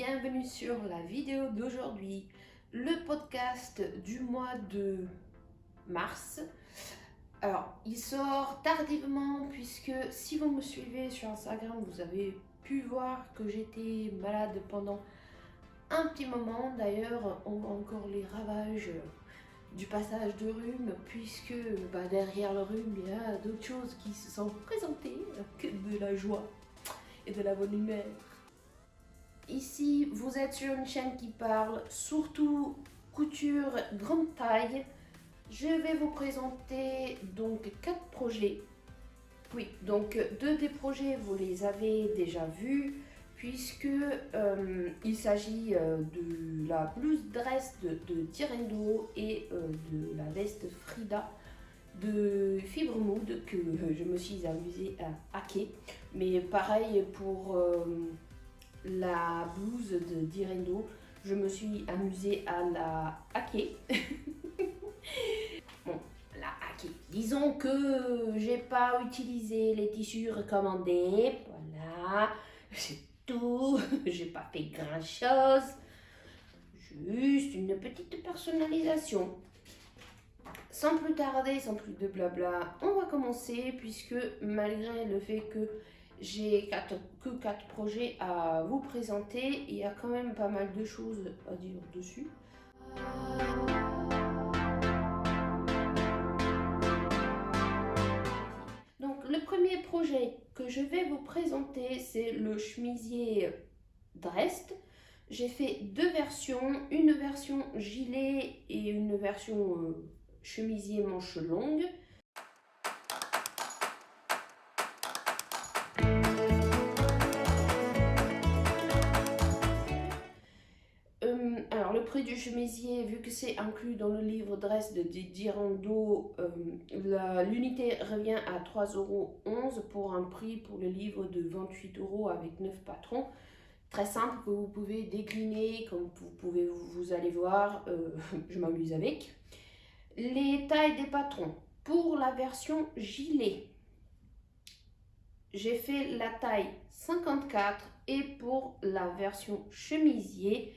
bienvenue sur la vidéo d'aujourd'hui, le podcast du mois de mars. Alors, il sort tardivement puisque si vous me suivez sur Instagram, vous avez pu voir que j'étais malade pendant un petit moment. D'ailleurs, on voit encore les ravages du passage de rhume puisque derrière le rhume, il y a d'autres choses qui se sont présentées que de la joie et de la bonne humeur. Ici, vous êtes sur une chaîne qui parle surtout couture grande taille. Je vais vous présenter donc 4 projets. Oui, donc 2 des projets, vous les avez déjà vus, puisque il s'agit de la blouse dress de Direndo et de la veste Frida de fibre moude que je me suis amusée à hacker. Mais pareil pour la blouse de Direndo, je me suis amusée à la hacker. Bon, la hacker. Disons que j'ai pas utilisé les tissus recommandés. Voilà, c'est tout. J'ai pas fait grand chose. Juste une petite personnalisation. Sans plus tarder, sans plus de blabla, on va commencer puisque malgré le fait que j'ai que 4 projets à vous présenter, il y a quand même pas mal de choses à dire dessus. Donc le premier projet que je vais vous présenter, c'est le chemisier Drest. J'ai fait 2 versions, une version gilet et une version chemisier manche longue. Alors le prix du chemisier, vu que c'est inclus dans le livre Dress de Direndo, l'unité revient à 3,11 € pour un prix pour le livre de 28 € avec 9 patrons. Très simple, que vous pouvez décliner, comme vous allez voir, je m'amuse avec. Les tailles des patrons. Pour la version gilet, j'ai fait la taille 54 et pour la version chemisier,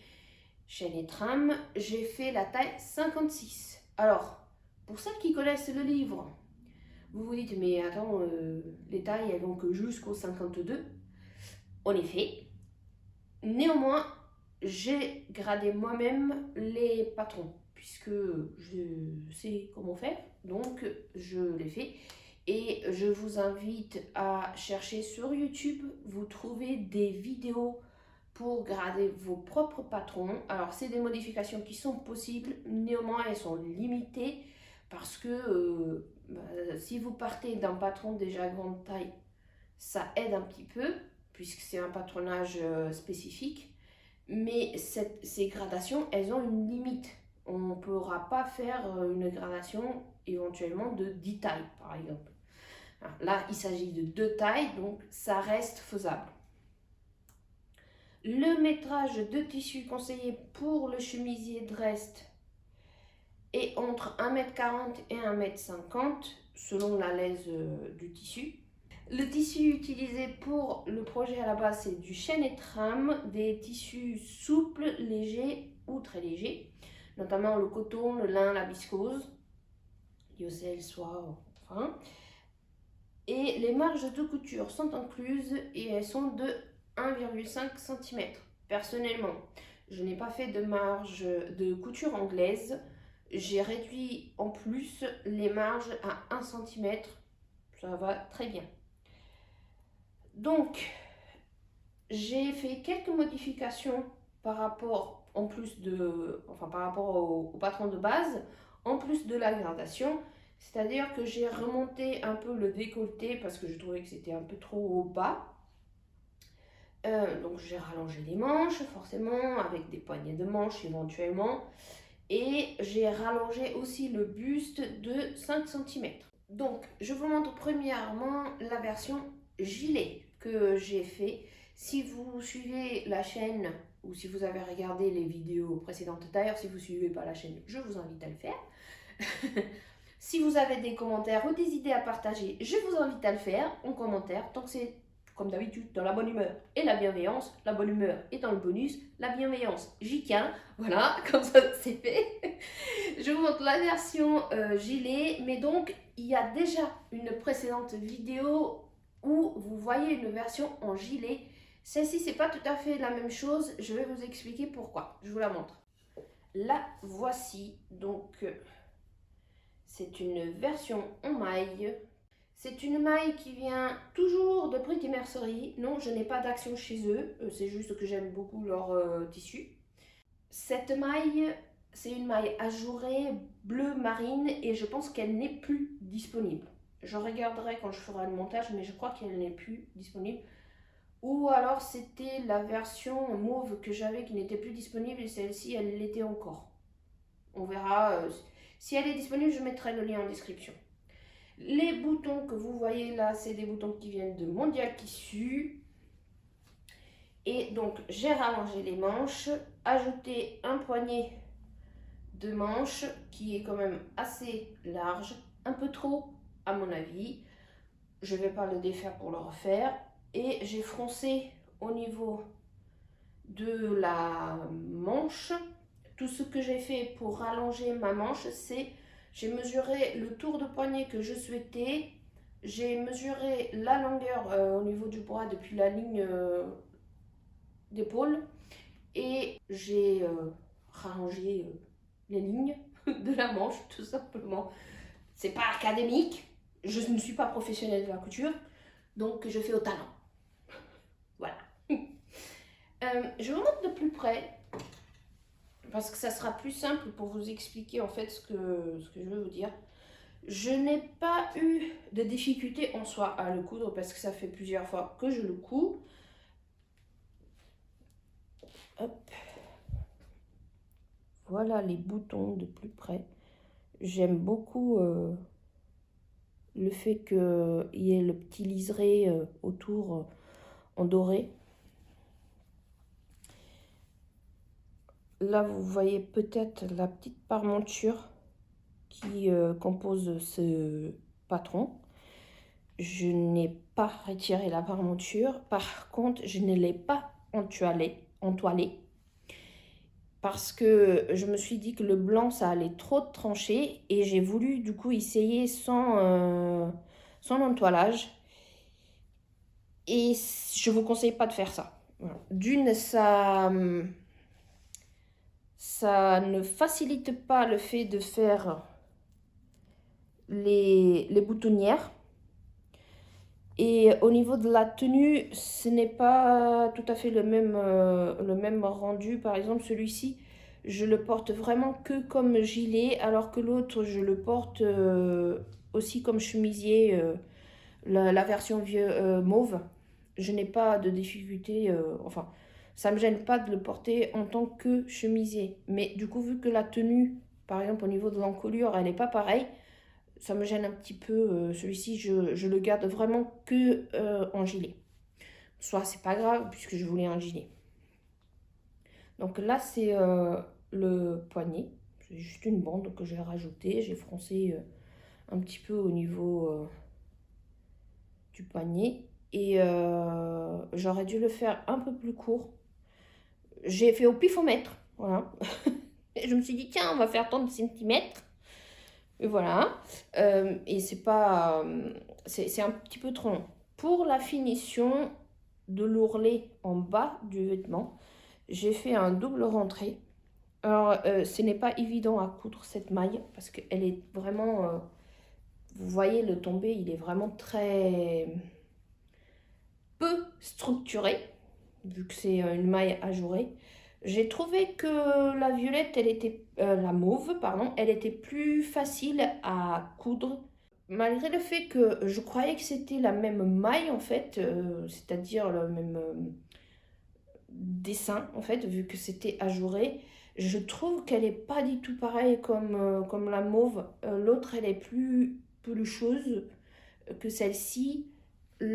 chaîne et trame, j'ai fait la taille 56. Alors, pour celles qui connaissent le livre, vous vous dites, mais attends, les tailles, elles vont que jusqu'au 52. En effet, néanmoins, j'ai gradé moi-même les patrons, puisque je sais comment faire, donc je l'ai fait. Et je vous invite à chercher sur YouTube, vous trouvez des vidéos pour grader vos propres patrons. Alors c'est des modifications qui sont possibles, néanmoins elles sont limitées parce que si vous partez d'un patron déjà grande taille, ça aide un petit peu puisque c'est un patronage spécifique, mais ces gradations, elles ont une limite. On ne pourra pas faire une gradation éventuellement de 10 tailles par exemple. Là, il s'agit de 2 tailles, donc ça reste faisable. Le métrage de tissu conseillé pour le chemisier Drest est entre 1,40 m et 1,50 m selon la lèse du tissu. Le tissu utilisé pour le projet à la base, c'est du chaîne et trame, des tissus souples, légers ou très légers, notamment le coton, le lin, la viscose, lyocell, soie, enfin. Et les marges de couture sont incluses et elles sont de 1,5 cm. Personnellement, je n'ai pas fait de marge de couture anglaise. J'ai réduit en plus les marges à 1 cm. Ça va très bien. Donc, j'ai fait quelques modifications par rapport, par rapport au patron de base, en plus de la gradation. C'est-à-dire que j'ai remonté un peu le décolleté parce que je trouvais que c'était un peu trop bas. Donc j'ai rallongé les manches, forcément, avec des poignées de manches éventuellement. Et j'ai rallongé aussi le buste de 5 cm. Donc je vous montre premièrement la version gilet que j'ai fait. Si vous suivez la chaîne ou si vous avez regardé les vidéos précédentes, d'ailleurs si vous ne suivez pas la chaîne, je vous invite à le faire. Si vous avez des commentaires ou des idées à partager, je vous invite à le faire en commentaire. Tant que c'est comme d'habitude, dans la bonne humeur et la bienveillance. La bonne humeur est dans le bonus, la bienveillance, j'y tiens. Voilà, comme ça c'est fait. Je vous montre la version gilet, mais donc il y a déjà une précédente vidéo où vous voyez une version en gilet. Celle-ci, c'est pas tout à fait la même chose. Je vais vous expliquer pourquoi. Je vous la montre. La voici. Donc, c'est une version en maille. C'est une maille qui vient toujours de Pretty Mercerie. Non, je n'ai pas d'action chez eux. C'est juste que j'aime beaucoup leur tissu. Cette maille, c'est une maille ajourée bleu marine et je pense qu'elle n'est plus disponible. Je regarderai quand je ferai le montage, mais je crois qu'elle n'est plus disponible. Ou alors c'était la version mauve que j'avais qui n'était plus disponible et celle-ci, elle l'était encore. On verra. Si elle est disponible, je mettrai le lien en description. Les boutons que vous voyez là, c'est des boutons qui viennent de Mondial Tissu. Et donc, j'ai rallongé les manches, ajouté un poignet de manches qui est quand même assez large, un peu trop à mon avis. Je ne vais pas le défaire pour le refaire. Et j'ai froncé au niveau de la manche. Tout ce que j'ai fait pour rallonger ma manche, c'est j'ai mesuré le tour de poignet que je souhaitais. J'ai mesuré la longueur au niveau du bras depuis la ligne d'épaule. Et j'ai rallongé les lignes de la manche, tout simplement. C'est pas académique. Je ne suis pas professionnelle de la couture. Donc je fais au talent. Voilà. Je vous montre de plus près parce que ça sera plus simple pour vous expliquer en fait ce que je veux vous dire. Je n'ai pas eu de difficulté en soi à le coudre parce que ça fait plusieurs fois que je le couds. Hop. Voilà les boutons de plus près. J'aime beaucoup le fait qu'il y ait le petit liseré autour en doré. Là, vous voyez peut-être la petite parmenture qui compose ce patron. Je n'ai pas retiré la parmenture. Par contre, je ne l'ai pas entoilée parce que je me suis dit que le blanc, ça allait trop trancher et j'ai voulu du coup essayer sans entoilage. Et je vous conseille pas de faire ça. Voilà. D'une, ça ne facilite pas le fait de faire les boutonnières. Et au niveau de la tenue, ce n'est pas tout à fait le même rendu. Par exemple, celui-ci, je le porte vraiment que comme gilet, alors que l'autre, je le porte aussi comme chemisier, la version vieux mauve. Je n'ai pas de difficulté, enfin, ça ne me gêne pas de le porter en tant que chemisier. Mais du coup, vu que la tenue, par exemple, au niveau de l'encolure, elle n'est pas pareille, ça me gêne un petit peu. Celui-ci, je le garde vraiment que en gilet. Soit c'est pas grave, puisque je voulais un gilet. Donc là, c'est le poignet. C'est juste une bande que j'ai rajoutée. J'ai froncé un petit peu au niveau du poignet. Et j'aurais dû le faire un peu plus court. J'ai fait au pifomètre, voilà. Et je me suis dit, tiens, on va faire tant de centimètres. Et voilà. Et c'est pas... c'est un petit peu trop long. Pour la finition de l'ourlet en bas du vêtement, j'ai fait un double rentré. Alors, ce n'est pas évident à coudre cette maille parce qu'elle est vraiment... vous voyez, le tombé, il est vraiment très peu structuré, vu que c'est une maille ajourée. J'ai trouvé que la violette, la mauve, pardon, elle était plus facile à coudre. Malgré le fait que je croyais que c'était la même maille, en fait, c'est-à-dire le même dessin, en fait, vu que c'était ajouré, je trouve qu'elle n'est pas du tout pareille comme la mauve. L'autre, elle est plus pelucheuse que celle-ci. J'ai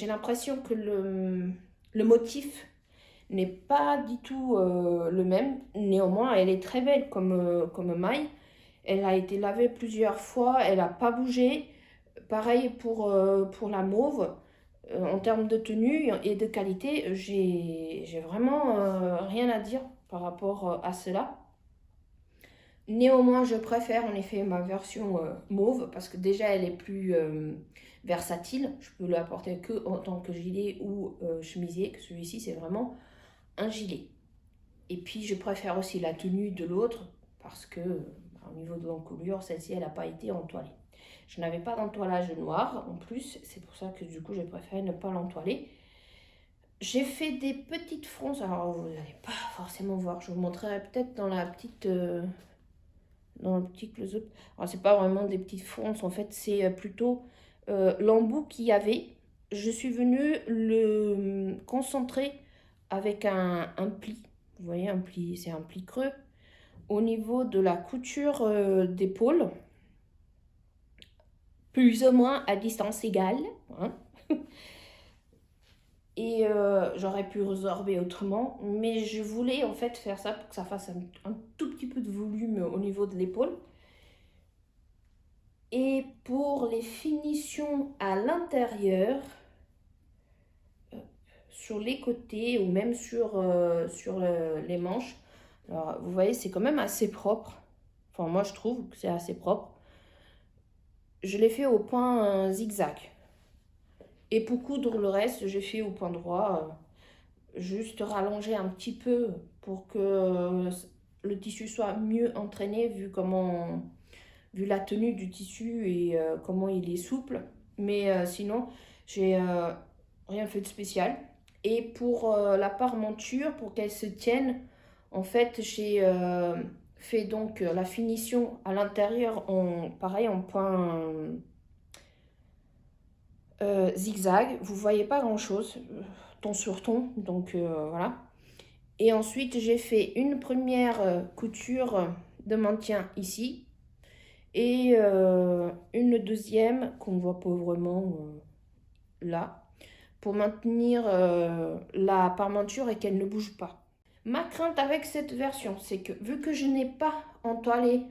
l'impression que le motif n'est pas du tout le même. Néanmoins, elle est très belle comme maille. Elle a été lavée plusieurs fois, elle n'a pas bougé. Pareil pour la mauve. En termes de tenue et de qualité, j'ai vraiment rien à dire par rapport à cela. Néanmoins, je préfère en effet ma version mauve parce que déjà elle est plus versatile. Je peux la porter que en tant que gilet ou chemisier, que celui-ci c'est vraiment un gilet. Et puis je préfère aussi la tenue de l'autre parce que au niveau de l'encolure, celle-ci elle n'a pas été entoilée. Je n'avais pas d'entoilage noir en plus, c'est pour ça que du coup j'ai préféré ne pas l'entoiler. J'ai fait des petites fronces, alors vous n'allez pas forcément voir, je vous montrerai peut-être dans la petite dans le petit close-up. Alors c'est pas vraiment des petites fronces, en fait c'est plutôt l'embout qu'il y avait. Je suis venue le concentrer avec un pli. Vous voyez, un pli, c'est un pli creux au niveau de la couture d'épaule, plus ou moins à distance égale, hein. Et j'aurais pu résorber autrement, mais je voulais en fait faire ça pour que ça fasse un tout petit peu de volume au niveau de l'épaule. Et pour les finitions à l'intérieur, sur les côtés ou même sur les manches, alors vous voyez c'est quand même assez propre. Enfin moi je trouve que c'est assez propre. Je l'ai fait au point zigzag. Et pour coudre le reste, j'ai fait au point droit. Juste rallonger un petit peu pour que le tissu soit mieux entraîné vu la tenue du tissu et comment il est souple. Mais sinon, j'ai rien fait de spécial. Et pour la parmenture, pour qu'elle se tienne, en fait, j'ai fait donc la finition à l'intérieur pareil en point zigzag. Vous voyez pas grand chose, ton sur ton, donc voilà. Et ensuite j'ai fait une première couture de maintien ici et une deuxième qu'on voit pas vraiment là pour maintenir la parmenture et qu'elle ne bouge pas. Ma crainte avec cette version, c'est que vu que je n'ai pas entoilé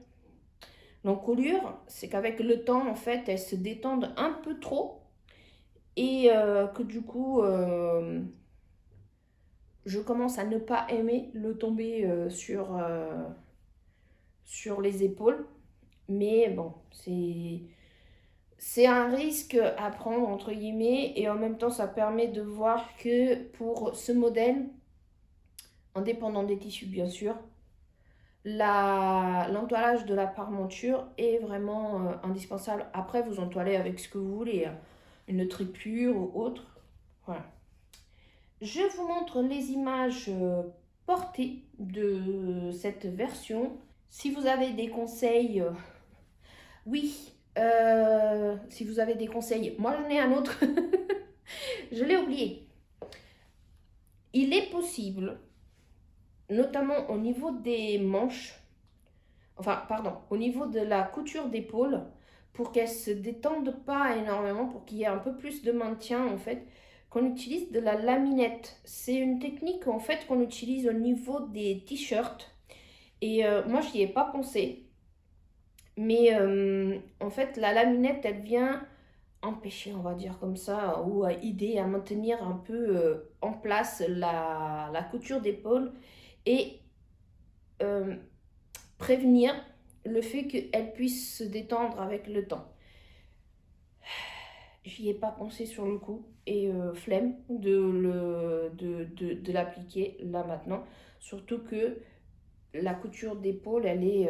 l'encolure, c'est qu'avec le temps en fait elle se détende un peu trop et que du coup je commence à ne pas aimer le tomber sur les épaules. Mais bon, c'est un risque à prendre entre guillemets et en même temps ça permet de voir que pour ce modèle, indépendant des tissus bien sûr, l'entoilage de la parmenture est vraiment indispensable. Après vous entoilez avec ce que vous voulez, hein, une tripure ou autre. Voilà. Je vous montre les images portées de cette version. Si vous avez des conseils, oui, si vous avez des conseils, moi j'en ai un autre, je l'ai oublié. Il est possible, notamment au niveau des manches, enfin pardon, au niveau de la couture d'épaule, pour qu'elle ne se détende pas énormément, pour qu'il y ait un peu plus de maintien en fait, qu'on utilise de la laminette. C'est une technique en fait qu'on utilise au niveau des t-shirts. Et moi, je n'y ai pas pensé. Mais en fait, la laminette, elle vient empêcher, on va dire comme ça, ou aider à maintenir un peu en place la couture d'épaule et prévenir le fait qu'elle puisse se détendre avec le temps. J'y ai pas pensé sur le coup et flemme de l'appliquer là maintenant. Surtout que la couture d'épaule, elle est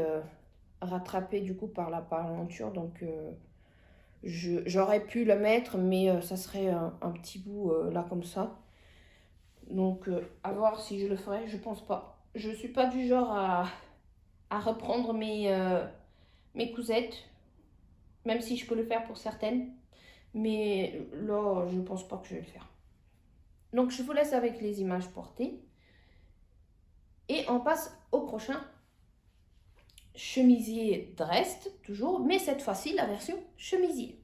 rattrapée du coup par la parmenture. Donc j'aurais pu le mettre, mais ça serait un petit bout là comme ça. Donc à voir si je le ferai, je pense pas. Je suis pas du genre à reprendre mes cousettes, même si je peux le faire pour certaines. Mais là, je pense pas que je vais le faire. Donc je vous laisse avec les images portées. Et on passe au prochain chemisier Drest, toujours, mais cette fois-ci la version chemisier.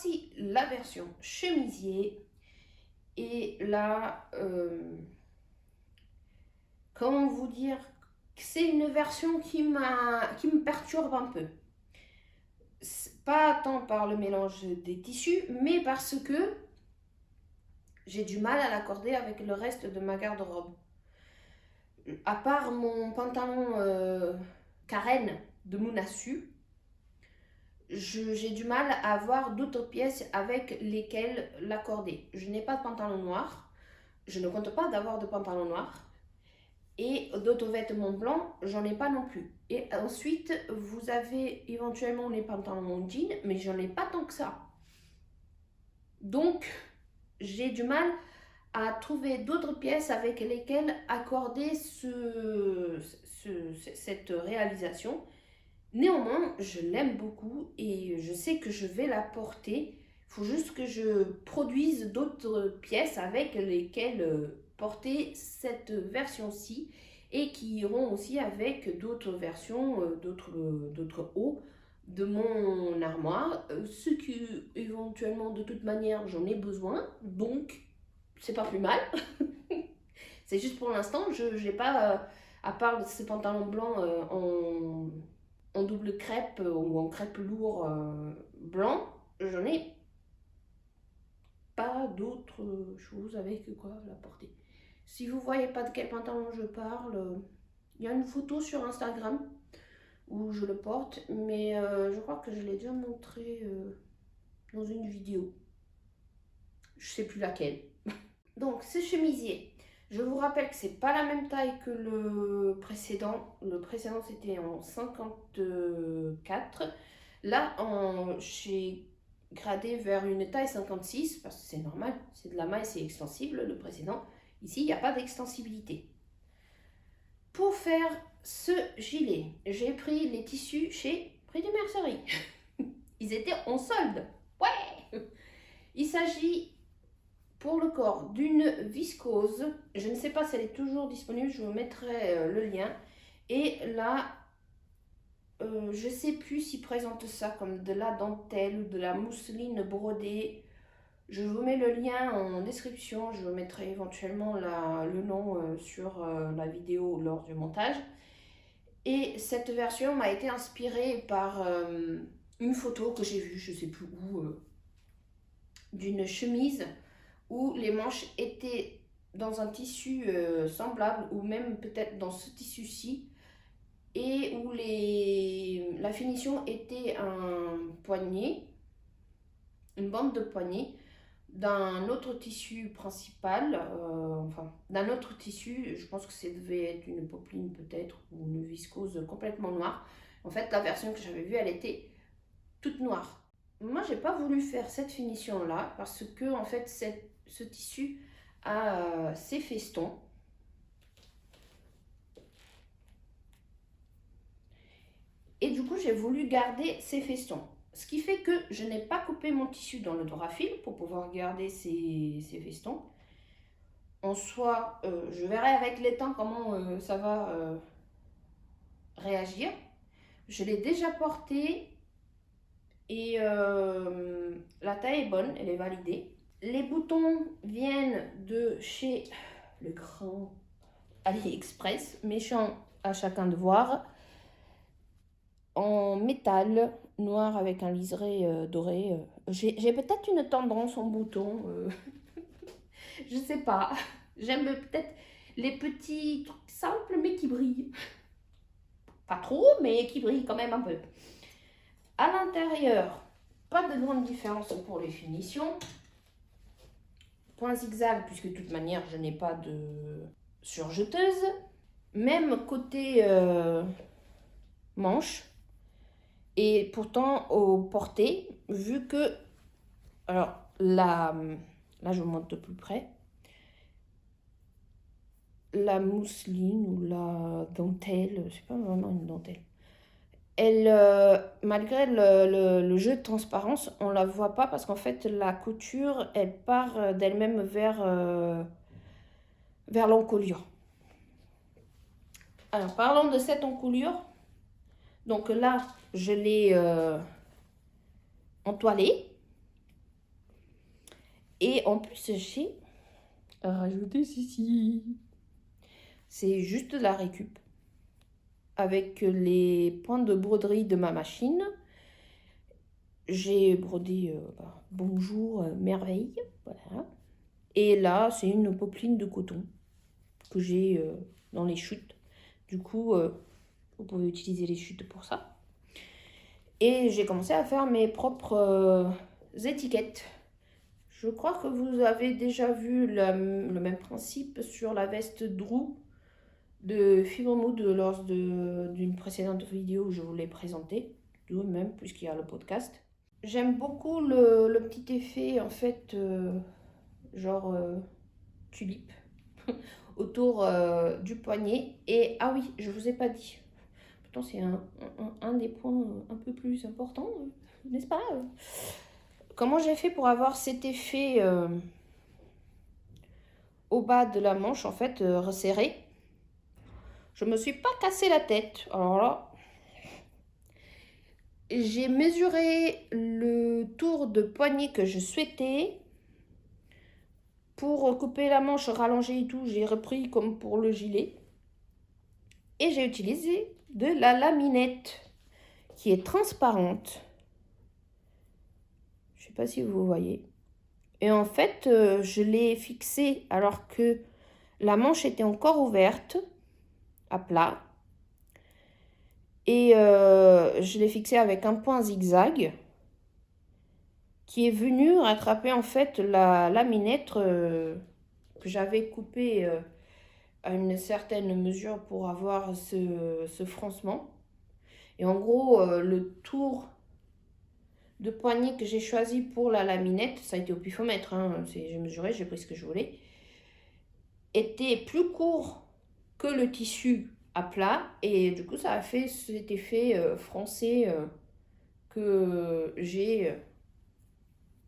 voici la version chemisier. Et là, comment vous dire, c'est une version qui me perturbe un peu. Pas tant par le mélange des tissus, mais parce que j'ai du mal à l'accorder avec le reste de ma garde-robe. À part mon pantalon carène de Mounassu, j'ai du mal à avoir d'autres pièces avec lesquelles l'accorder. Je n'ai pas de pantalon noir, je ne compte pas d'avoir de pantalon noir. Et d'autres vêtements blancs, j'en ai pas non plus. Et ensuite, vous avez éventuellement les pantalons en jean, mais j'en ai pas tant que ça. Donc, j'ai du mal à trouver d'autres pièces avec lesquelles accorder cette réalisation. Néanmoins, je l'aime beaucoup et je sais que je vais la porter. Il faut juste que je produise d'autres pièces avec lesquelles porter cette version-ci et qui iront aussi avec d'autres versions, d'autres hauts de mon armoire. Ce qui, éventuellement, de toute manière, j'en ai besoin. Donc, c'est pas plus mal. C'est juste pour l'instant, je n'ai pas, à part ces pantalons blancs en double crêpe ou en crêpe lourd blanc, j'en ai pas d'autres choses avec quoi la porter. Si vous voyez pas de quel pantalon je parle, il y a une photo sur Instagram où je le porte, mais je crois que je l'ai déjà montré dans une vidéo. Je sais plus laquelle. Donc, ce chemisier. Je vous rappelle que c'est pas la même taille que le précédent. Le précédent, c'était en 54. Là, j'ai gradé vers une taille 56, parce que c'est normal, c'est de la maille, c'est extensible, le précédent. Ici, il n'y a pas d'extensibilité. Pour faire ce gilet, j'ai pris les tissus chez Prix de Mercerie. Ils étaient en solde. Ouais! Il s'agit pour le corps d'une viscose. Je ne sais pas si elle est toujours disponible, je vous mettrai le lien. Et là, je ne sais plus s'ils présentent ça comme de la dentelle ou de la mousseline brodée. Je vous mets le lien en description, je vous mettrai éventuellement le nom sur la vidéo lors du montage. Et cette version m'a été inspirée par une photo que j'ai vue, je ne sais plus où, d'une chemise où les manches étaient dans un tissu semblable ou même peut-être dans ce tissu-ci et où la finition était un poignet, une bande de poignet d'un autre tissu principal, enfin d'un autre tissu, je pense que ça devait être une popeline peut-être ou une viscose complètement noire. En fait, la version que j'avais vue, elle était toute noire. Moi, j'ai pas voulu faire cette finition là parce que en fait, ce tissu a ses festons. Et du coup, j'ai voulu garder ces festons. Ce qui fait que je n'ai pas coupé mon tissu dans le drap fil pour pouvoir garder ces festons. En soi, je verrai avec les temps comment ça va réagir. Je l'ai déjà porté et la taille est bonne, elle est validée. Les boutons viennent de chez le grand AliExpress, méchant à chacun de voir, en métal noir avec un liseré doré. J'ai peut-être une tendance en boutons, je sais pas. J'aime peut-être les petits trucs simples mais qui brillent. Pas trop, mais qui brillent quand même un peu. À l'intérieur, pas de grande différence pour les finitions. Point zigzag, puisque de toute manière, je n'ai pas de surjeteuse. Même côté manche. Et pourtant, au porté, vu que... Alors, là, je vous montre de plus près. La mousseline ou la dentelle, c'est pas vraiment une dentelle. Elle, malgré le jeu de transparence, on la voit pas parce qu'en fait la couture, elle part d'elle-même vers l'encolure. Alors parlons de cette encolure. Donc là, je l'ai entoilée. Et en plus, j'ai rajouté ceci. C'est juste de la récup avec les points de broderie de ma machine. J'ai brodé bonjour merveille, voilà. Et là, c'est une popeline de coton que j'ai dans les chutes. Du coup, vous pouvez utiliser les chutes pour ça. Et j'ai commencé à faire mes propres étiquettes. Je crois que vous avez déjà vu le même principe sur la veste Drew de Fibre Mood lors d'une précédente vidéo où je vous l'ai présenté, même puisqu'il y a le podcast. J'aime beaucoup le petit effet en fait genre tulipe autour du poignet. Et ah oui, je vous ai pas dit, pourtant c'est un des points un peu plus importants, n'est-ce pas? Comment j'ai fait pour avoir cet effet au bas de la manche en fait resserré? Je me suis pas cassé la tête. Alors là, j'ai mesuré le tour de poignet que je souhaitais. Pour couper la manche rallongée et tout, j'ai repris comme pour le gilet. Et j'ai utilisé de la laminette qui est transparente. Je sais pas si vous voyez. Et en fait, je l'ai fixée alors que la manche était encore ouverte, à plat. Et je l'ai fixée avec un point zigzag qui est venu rattraper en fait la laminette que j'avais coupée à une certaine mesure pour avoir ce froncement. Et en gros, le tour de poignet que j'ai choisi pour la laminette, ça a été au pifomètre, hein, j'ai mesuré, j'ai pris ce que je voulais, était plus court que le tissu à plat. Et du coup, ça a fait cet effet froncé que j'ai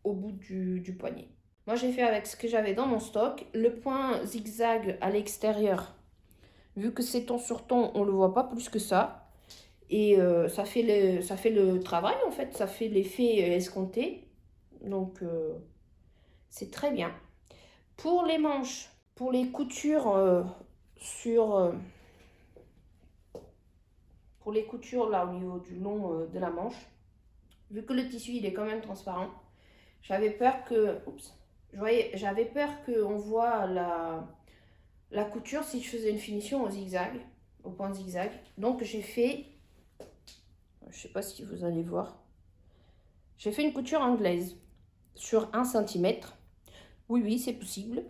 au bout du poignet. Moi, j'ai fait avec ce que j'avais dans mon stock. Le point zigzag à l'extérieur, vu que c'est ton sur ton, on ne le voit pas plus que ça. Et ça fait le travail, en fait. Ça fait l'effet escompté. Donc, c'est très bien. Pour les manches, pour les coutures pour les coutures là au niveau du long de la manche, vu que le tissu il est quand même transparent, j'avais peur qu'on voit la couture si je faisais une finition au zigzag, au point zigzag. Donc j'ai fait, je sais pas si vous allez voir, j'ai fait une couture anglaise sur 1 cm. Oui, c'est possible.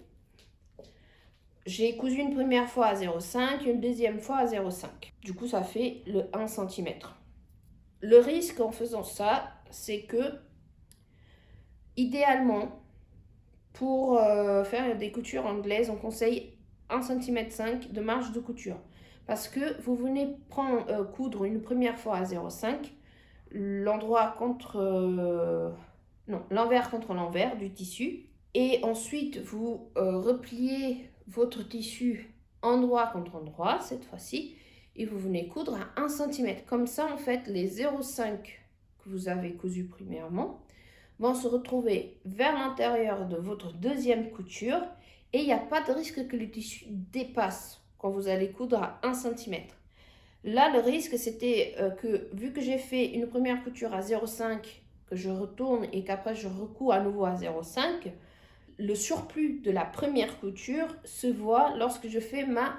J'ai cousu une première fois à 0,5, une deuxième fois à 0,5. Du coup, ça fait le 1 cm. Le risque en faisant ça, c'est que, idéalement, pour faire des coutures anglaises, on conseille 1,5 cm de marge de couture. Parce que vous venez coudre une première fois à 0,5, l'endroit contre... l'envers contre l'envers du tissu. Et ensuite, vous repliez votre tissu endroit contre endroit, cette fois-ci, et vous venez coudre à 1 cm. Comme ça, en fait, les 0,5 que vous avez cousu premièrement vont se retrouver vers l'intérieur de votre deuxième couture, et il n'y a pas de risque que le tissu dépasse quand vous allez coudre à 1 cm. Là, le risque, c'était que, vu que j'ai fait une première couture à 0,5, que je retourne et qu'après je recouds à nouveau à 0,5, le surplus de la première couture se voit lorsque je fais ma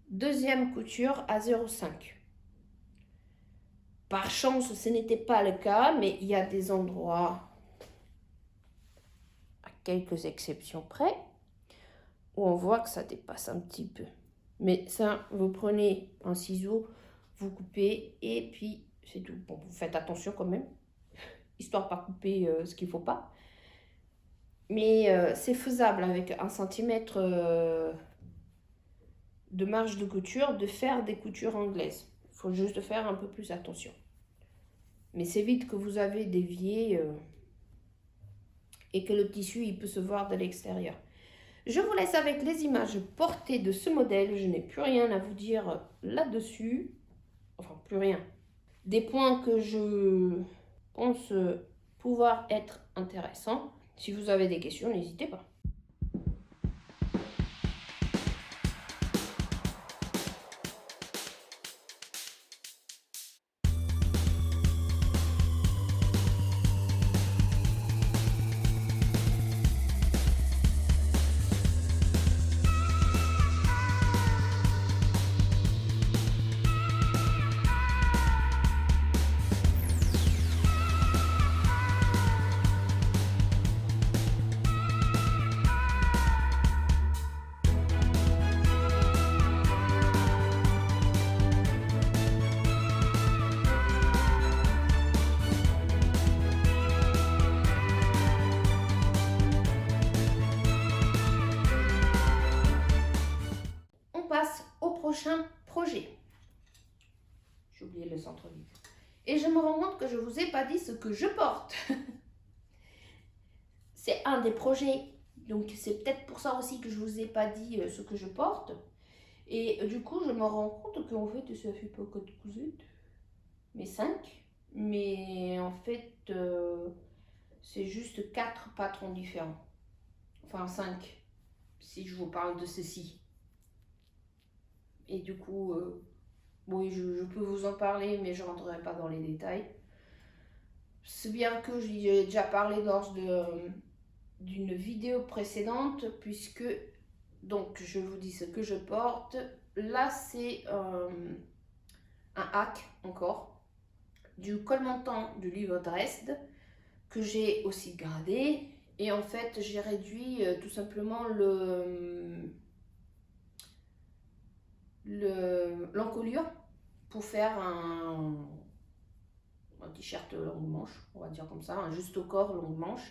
deuxième couture à 0,5. Par chance, ce n'était pas le cas, mais il y a des endroits, à quelques exceptions près, où on voit que ça dépasse un petit peu. Mais ça, vous prenez un ciseau, vous coupez et puis c'est tout. Bon, vous faites attention quand même, histoire de ne pas couper ce qu'il ne faut pas. Mais c'est faisable avec 1 cm de marge de couture de faire des coutures anglaises. Il faut juste faire un peu plus attention. Mais c'est vite que vous avez dévié et que le tissu il peut se voir de l'extérieur. Je vous laisse avec les images portées de ce modèle. Je n'ai plus rien à vous dire là-dessus. Enfin, plus rien. Des points que je pense pouvoir être intéressants. Si vous avez des questions, n'hésitez pas. On passe au prochain projet. J'ai oublié le centre-ville. Et je me rends compte que je ne vous ai pas dit ce que je porte. C'est un des projets, donc c'est peut-être pour ça aussi que je ne vous ai pas dit ce que je porte. Et du coup, je me rends compte qu'en fait, ça fait pas 4 cousettes, mais 5. Mais en fait, c'est juste 4 patrons différents. Enfin, 5, si je vous parle de ceci. Et du coup, oui, je peux vous en parler, mais je ne rentrerai pas dans les détails. C'est bien que j'y ai déjà parlé lors d'une vidéo précédente, puisque, donc, je vous dis ce que je porte. Là, c'est un hack, encore, du col montant du livre Dresde, que j'ai aussi gardé. Et en fait, j'ai réduit tout simplement l'encolure pour faire un t-shirt longue manche, on va dire comme ça, un juste au corps longue manche.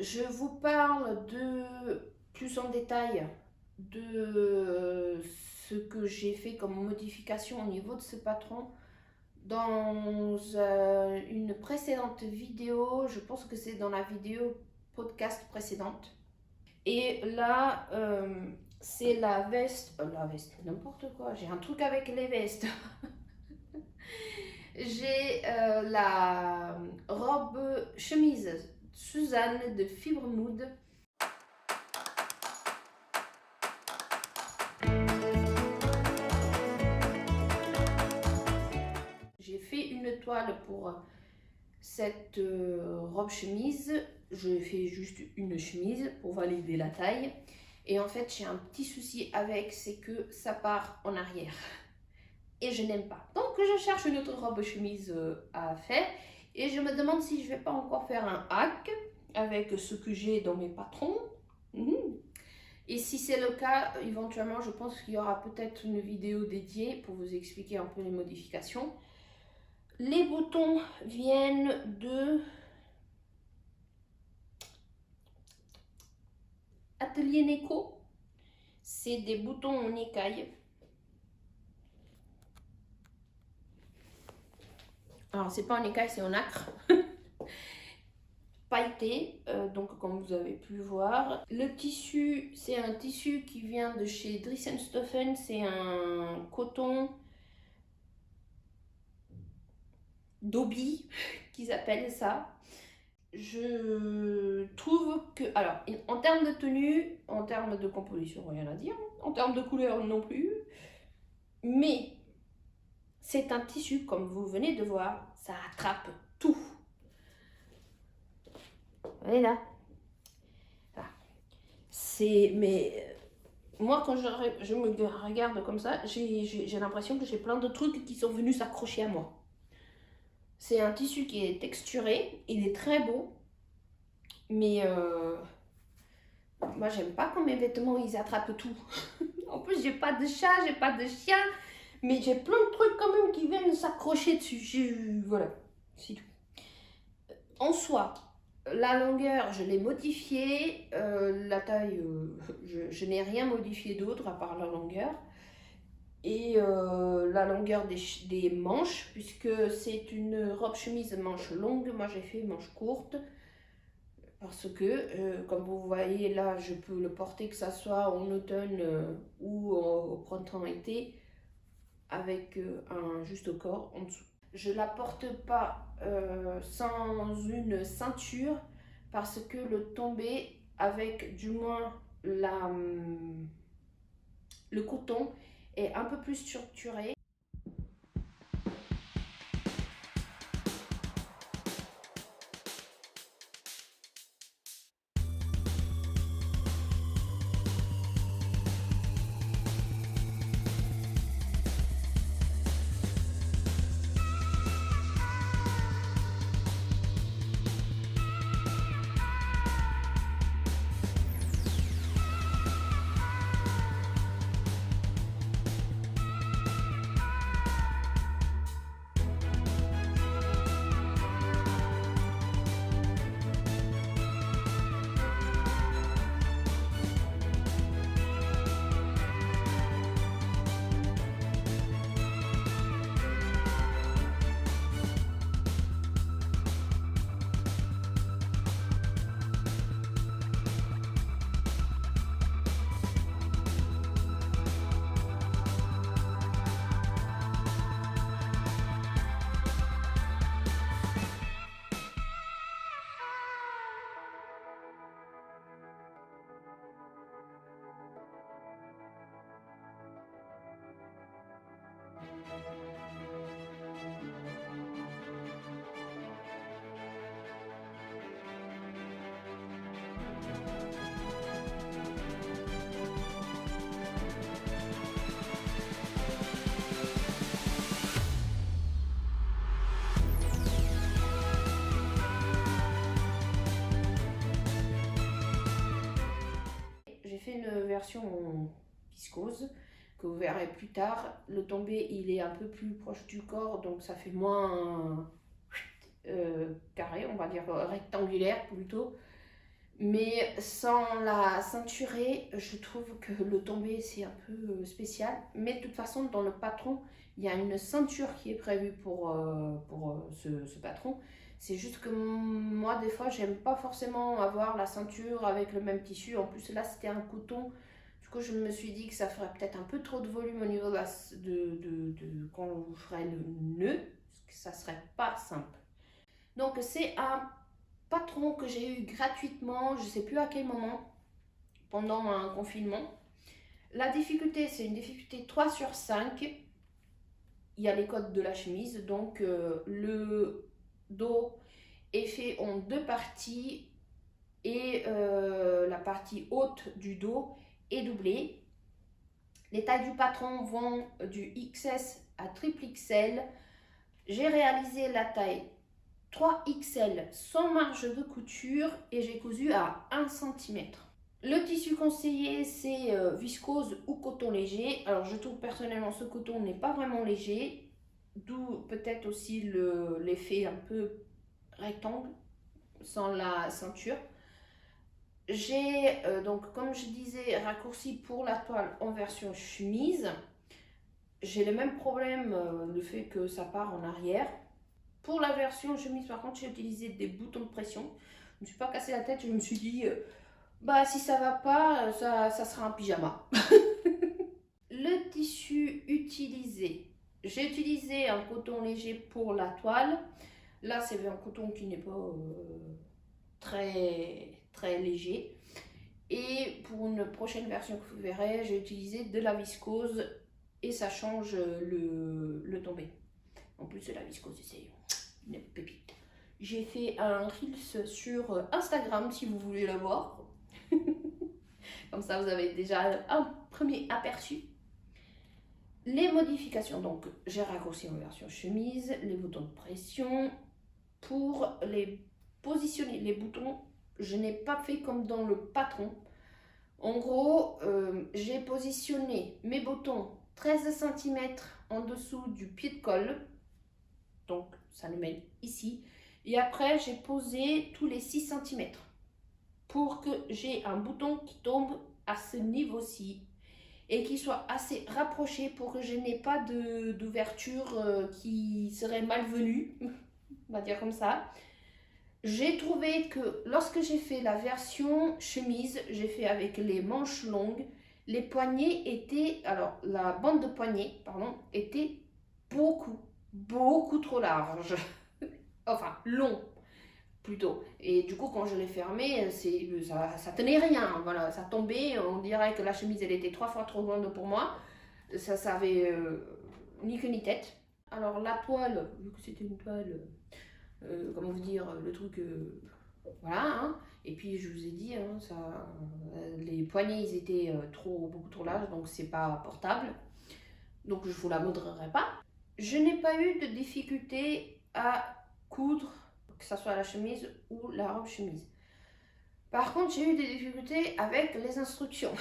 Je vous parle de plus en détail de ce que j'ai fait comme modification au niveau de ce patron dans une précédente vidéo. Je pense que c'est dans la vidéo podcast précédente. Et là, c'est la veste, n'importe quoi, j'ai un truc avec les vestes. J'ai la robe chemise Suzanne de Fibre Mood. J'ai fait une toile pour cette robe chemise. Je fais juste une chemise pour valider la taille. Et en fait, j'ai un petit souci avec, c'est que ça part en arrière. Et je n'aime pas. Donc, je cherche une autre robe chemise à faire. Et je me demande si je ne vais pas encore faire un hack avec ce que j'ai dans mes patrons. Et si c'est le cas, éventuellement, je pense qu'il y aura peut-être une vidéo dédiée pour vous expliquer un peu les modifications. Les boutons viennent de Atelier Neko. C'est des boutons en écaille. Alors, c'est pas en écaille, c'est en nacre. Pailleté, donc comme vous avez pu voir. Le tissu, c'est un tissu qui vient de chez Dries+Stoffen. C'est un coton d'Obi qu'ils appellent ça. Je trouve que, alors, en termes de tenue, en termes de composition, rien à dire, en termes de couleur non plus, mais c'est un tissu, comme vous venez de voir, ça attrape tout. Vous là. Voilà. Mais moi, quand je me regarde comme ça, j'ai l'impression que j'ai plein de trucs qui sont venus s'accrocher à moi. C'est un tissu qui est texturé, il est très beau, mais moi j'aime pas quand mes vêtements ils attrapent tout. En plus j'ai pas de chat, j'ai pas de chien, mais j'ai plein de trucs quand même qui viennent s'accrocher dessus. Voilà, c'est tout. En soi, la longueur je l'ai modifiée, la taille je n'ai rien modifié d'autre à part la longueur. Et la longueur des manches, puisque c'est une robe chemise manche longue, moi j'ai fait manche courte, parce que comme vous voyez là, je peux le porter que ça soit en automne ou au printemps-été, avec un juste au corps en dessous. Je la porte pas sans une ceinture, parce que le tombé avec du moins le coton est un peu plus structuré. J'ai fait une version en viscose que vous verrez plus tard. Le tombé il est un peu plus proche du corps, donc ça fait moins carré, on va dire rectangulaire plutôt. Mais sans la ceinturer, je trouve que le tombé c'est un peu spécial. Mais de toute façon, dans le patron, il y a une ceinture qui est prévue pour ce patron. C'est juste que moi, des fois, j'aime pas forcément avoir la ceinture avec le même tissu. En plus, là, c'était un coton. Du coup, je me suis dit que ça ferait peut-être un peu trop de volume au niveau quand on ferait le nœud, parce que ça serait pas simple. Donc, c'est un patron que j'ai eu gratuitement, je ne sais plus à quel moment, pendant un confinement. La difficulté, c'est une difficulté 3 sur 5. Il y a les codes de la chemise, donc le dos est fait en deux parties et la partie haute du dos est doublée. Les tailles du patron vont du XS à triple XL. J'ai réalisé la taille 3XL sans marge de couture et j'ai cousu à 1 cm. Le tissu conseillé, c'est viscose ou coton léger. Alors je trouve personnellement ce coton n'est pas vraiment léger, d'où peut-être aussi l'effet un peu rectangle sans la ceinture. J'ai donc, comme je disais, raccourci pour la toile en version chemise. J'ai le même problème, le fait que ça part en arrière. Pour la version chemise, par contre, j'ai utilisé des boutons de pression. Je ne me suis pas cassé la tête, je me suis dit, bah si ça va pas, ça sera un pyjama. Le tissu utilisé. J'ai utilisé un coton léger pour la toile. Là, c'est un coton qui n'est pas très léger. Et pour une prochaine version que vous verrez, j'ai utilisé de la viscose et ça change le tombé. En plus de la viscose, c'est une pépite. J'ai fait un Reels sur Instagram si vous voulez la voir. Comme ça, vous avez déjà un premier aperçu. Les modifications, donc j'ai raccourci en version chemise, les boutons de pression. Pour les positionner, les boutons, je n'ai pas fait comme dans le patron. En gros, j'ai positionné mes boutons 13 cm en dessous du pied de colle. Donc, ça nous mène ici. Et après, j'ai posé tous les 6 cm pour que j'ai un bouton qui tombe à ce niveau-ci et qui soit assez rapproché pour que je n'ai pas d'ouverture qui serait malvenue, on va dire comme ça. J'ai trouvé que lorsque j'ai fait la version chemise, j'ai fait avec les manches longues, les poignets étaient, alors la bande de poignet, pardon, était beaucoup trop large, enfin long, plutôt. Et du coup, quand je l'ai fermé, ça tenait rien. Voilà, ça tombait. On dirait que la chemise, elle était 3 fois trop grande pour moi. Ça avait ni queue ni tête. Alors la toile, vu que c'était une toile, comment vous dire, le truc, voilà. Hein. Et puis je vous ai dit, hein, les poignets, ils étaient beaucoup trop larges, donc c'est pas portable. Donc je vous la montrerai pas. Je n'ai pas eu de difficulté à coudre, que ce soit la chemise ou la robe chemise. Par contre, j'ai eu des difficultés avec les instructions.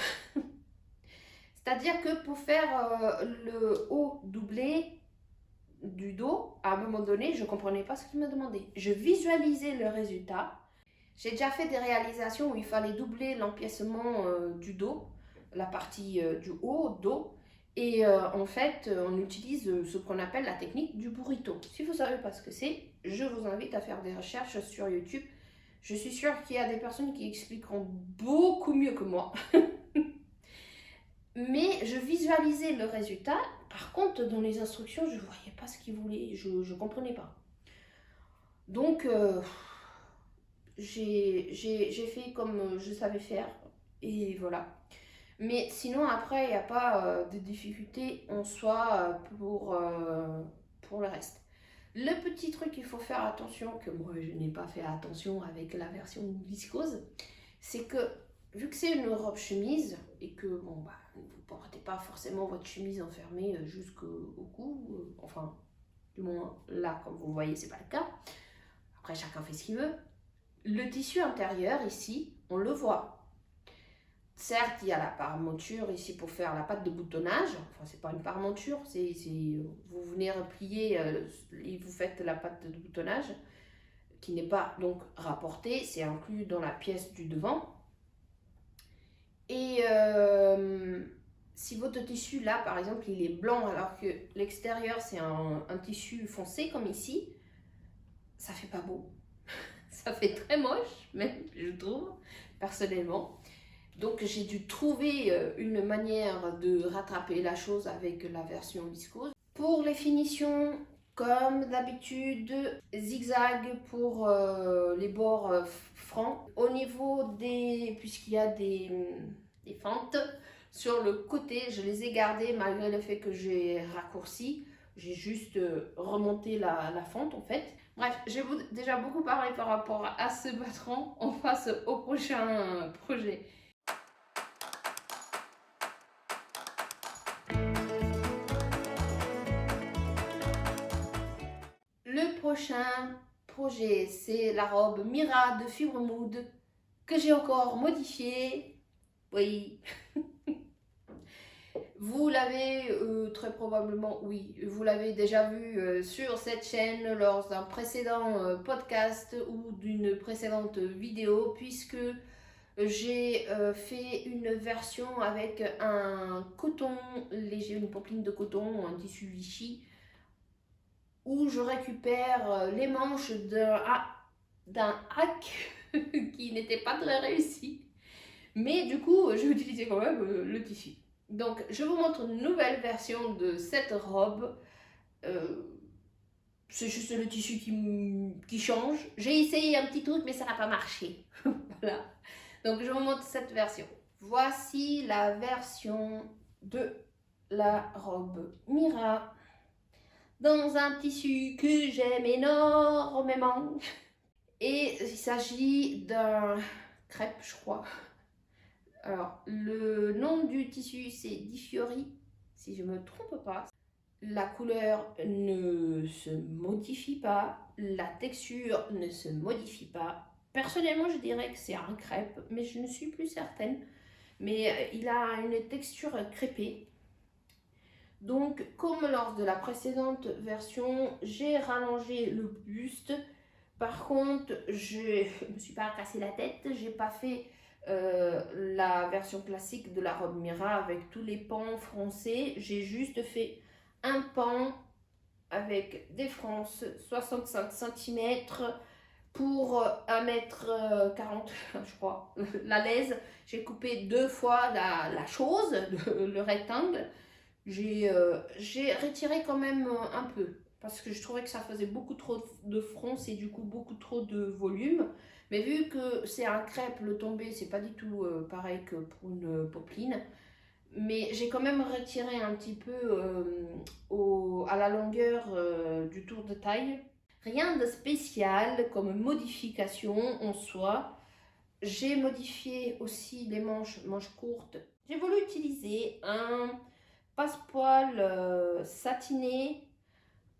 C'est-à-dire que pour faire le haut doublé du dos, à un moment donné, je ne comprenais pas ce qu'il me demandait. Je visualisais le résultat. J'ai déjà fait des réalisations où il fallait doubler l'empiècement du dos, la partie du haut, dos. Et en fait, on utilise ce qu'on appelle la technique du burrito. Si vous ne savez pas ce que c'est, je vous invite à faire des recherches sur YouTube. Je suis sûre qu'il y a des personnes qui expliqueront beaucoup mieux que moi. Mais je visualisais le résultat. Par contre, dans les instructions, je ne voyais pas ce qu'il voulait. Je ne comprenais pas. Donc, j'ai fait comme je savais faire. Et voilà. Mais sinon, après, il n'y a pas de difficulté en soi pour le reste. Le petit truc qu'il faut faire attention, que moi je n'ai pas fait attention avec la version viscose, c'est que vu que c'est une robe chemise et que bon, bah, vous ne portez pas forcément votre chemise enfermée jusqu'au cou, enfin, du moins là, comme vous voyez, c'est pas le cas. Après, chacun fait ce qu'il veut. Le tissu intérieur, ici, on le voit. Certes, il y a la parementure ici pour faire la patte de boutonnage. Enfin, c'est pas une parementure, vous venez replier et vous faites la patte de boutonnage qui n'est pas donc rapportée, c'est inclus dans la pièce du devant. Et si votre tissu là, par exemple, il est blanc alors que l'extérieur c'est un tissu foncé comme ici, ça fait pas beau. Ça fait très moche, même je trouve, personnellement. Donc j'ai dû trouver une manière de rattraper la chose avec la version viscose. Pour les finitions, comme d'habitude, zigzag pour les bords francs. Au niveau puisqu'il y a des fentes sur le côté, je les ai gardées malgré le fait que j'ai raccourci. J'ai juste remonté la fente en fait. Bref, j'ai déjà beaucoup parlé par rapport à ce patron. On passe au prochain projet. Le prochain projet, c'est la robe Mira de Fibre Mood que j'ai encore modifiée. Oui. Vous l'avez très probablement, oui, vous l'avez déjà vu sur cette chaîne lors d'un précédent podcast ou d'une précédente vidéo, puisque j'ai fait une version avec un coton léger, une popeline de coton, un tissu Vichy, où je récupère les manches d'un hack qui n'était pas très réussi. Mais du coup, j'ai utilisé quand même le tissu. Donc, je vous montre une nouvelle version de cette robe. C'est juste le tissu qui change. J'ai essayé un petit truc, mais ça n'a pas marché. Voilà. Donc, je vous montre cette version. Voici la version de la robe Mira. Dans un tissu que j'aime énormément. Et il s'agit d'un crêpe, je crois. Alors, le nom du tissu, c'est Di Fiori, si je ne me trompe pas. La couleur ne se modifie pas, la texture ne se modifie pas. Personnellement, je dirais que c'est un crêpe, mais je ne suis plus certaine. Mais il a une texture crêpée. Donc, comme lors de la précédente version, j'ai rallongé le buste. Par contre, je ne me suis pas cassé la tête. J'ai pas fait la version classique de la robe Mira avec tous les pans froncés. J'ai juste fait un pan avec des fronces 65 cm pour 1m40, je crois, la laise. J'ai coupé 2 fois la chose, le rectangle. J'ai retiré quand même un peu parce que je trouvais que ça faisait beaucoup trop de fronce et du coup beaucoup trop de volume. Mais vu que c'est un crêpe, le tombé, c'est pas du tout pareil que pour une popeline. Mais j'ai quand même retiré un petit peu à la longueur du tour de taille. Rien de spécial comme modification en soi. J'ai modifié aussi les manches courtes. J'ai voulu utiliser un passepoil satiné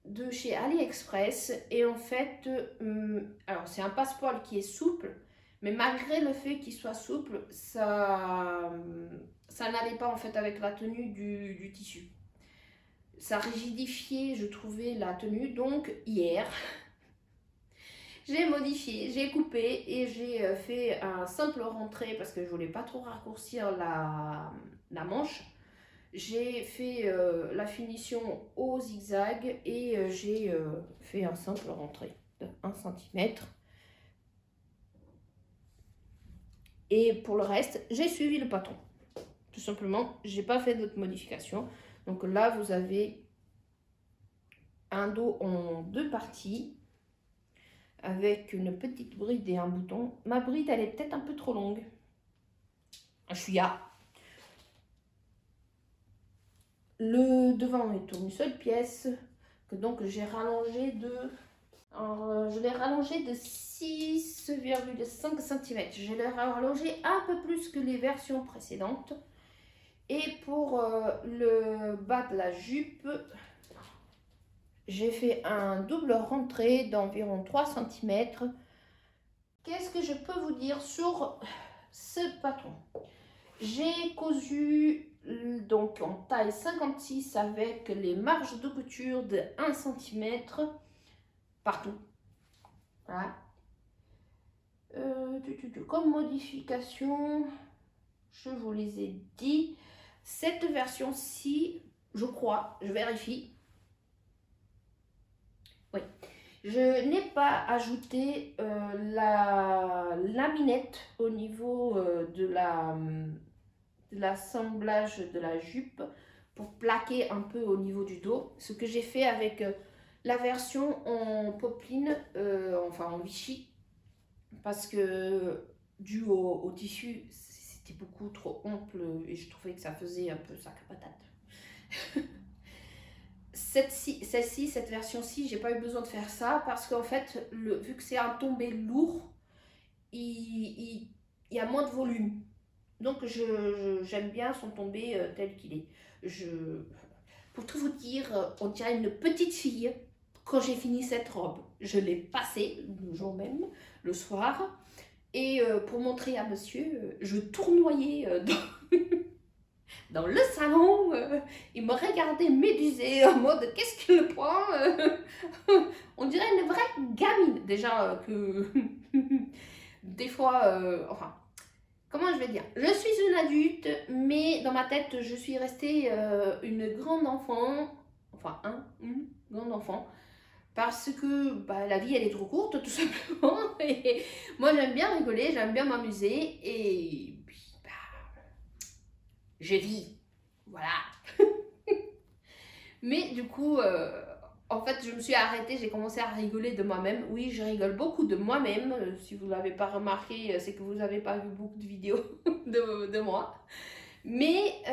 de chez AliExpress. Et en fait, alors c'est un passepoil qui est souple, mais malgré le fait qu'il soit souple, ça n'allait pas en fait avec la tenue du tissu. Ça rigidifiait, je trouvais, la tenue. Donc hier, j'ai modifié, j'ai coupé et j'ai fait un simple rentré parce que je voulais pas trop raccourcir la manche. J'ai fait la finition au zigzag et j'ai fait un simple rentré de 1 cm. Et pour le reste, j'ai suivi le patron. Tout simplement, j'ai pas fait d'autres modifications. Donc là, vous avez un dos en 2 parties avec une petite bride et un bouton. Ma bride, elle est peut-être un peu trop longue. Un chouïa. Le devant est une seule pièce que donc j'ai rallongé de... Alors, je l'ai rallongé de 6,5 cm. Je l'ai rallongé un peu plus que les versions précédentes. Et pour le bas de la jupe, j'ai fait un double rentré d'environ 3 cm. Qu'est-ce que je peux vous dire sur ce patron? J'ai cousu donc en taille 56 avec les marges de couture de 1 cm partout. Voilà. Comme modification, je vous les ai dit. Cette version-ci, je crois, je vérifie. Oui. Je n'ai pas ajouté la laminette au niveau de l'assemblage de la jupe pour plaquer un peu au niveau du dos. Ce que j'ai fait avec la version en popeline, enfin en Vichy, parce que dû au tissu, c'était beaucoup trop ample et je trouvais que ça faisait un peu sac à patate. Cette version-ci, j'ai pas eu besoin de faire ça parce qu'en fait, vu que c'est un tombé lourd, il y a moins de volume. Donc j'aime bien son tombé tel qu'il est. Pour tout vous dire, on dirait une petite fille quand j'ai fini cette robe. Je l'ai passée le jour même, le soir. Et pour montrer à monsieur, je tournoyais dans le salon. Il me regardait médusé en mode qu'est-ce qu'il prend. On dirait une vraie gamine. Déjà que des fois, enfin, comment je vais dire? Je suis une adulte, mais dans ma tête, je suis restée une grande enfant. Enfin, une grande enfant. Parce que bah, la vie, elle est trop courte, tout simplement. Et moi, j'aime bien rigoler, j'aime bien m'amuser. Et puis, bah, je vis. Voilà. Mais du coup, en fait, je me suis arrêtée, j'ai commencé à rigoler de moi-même. Oui, je rigole beaucoup de moi-même. Si vous ne l'avez pas remarqué, c'est que vous n'avez pas vu beaucoup de vidéos de moi. Mais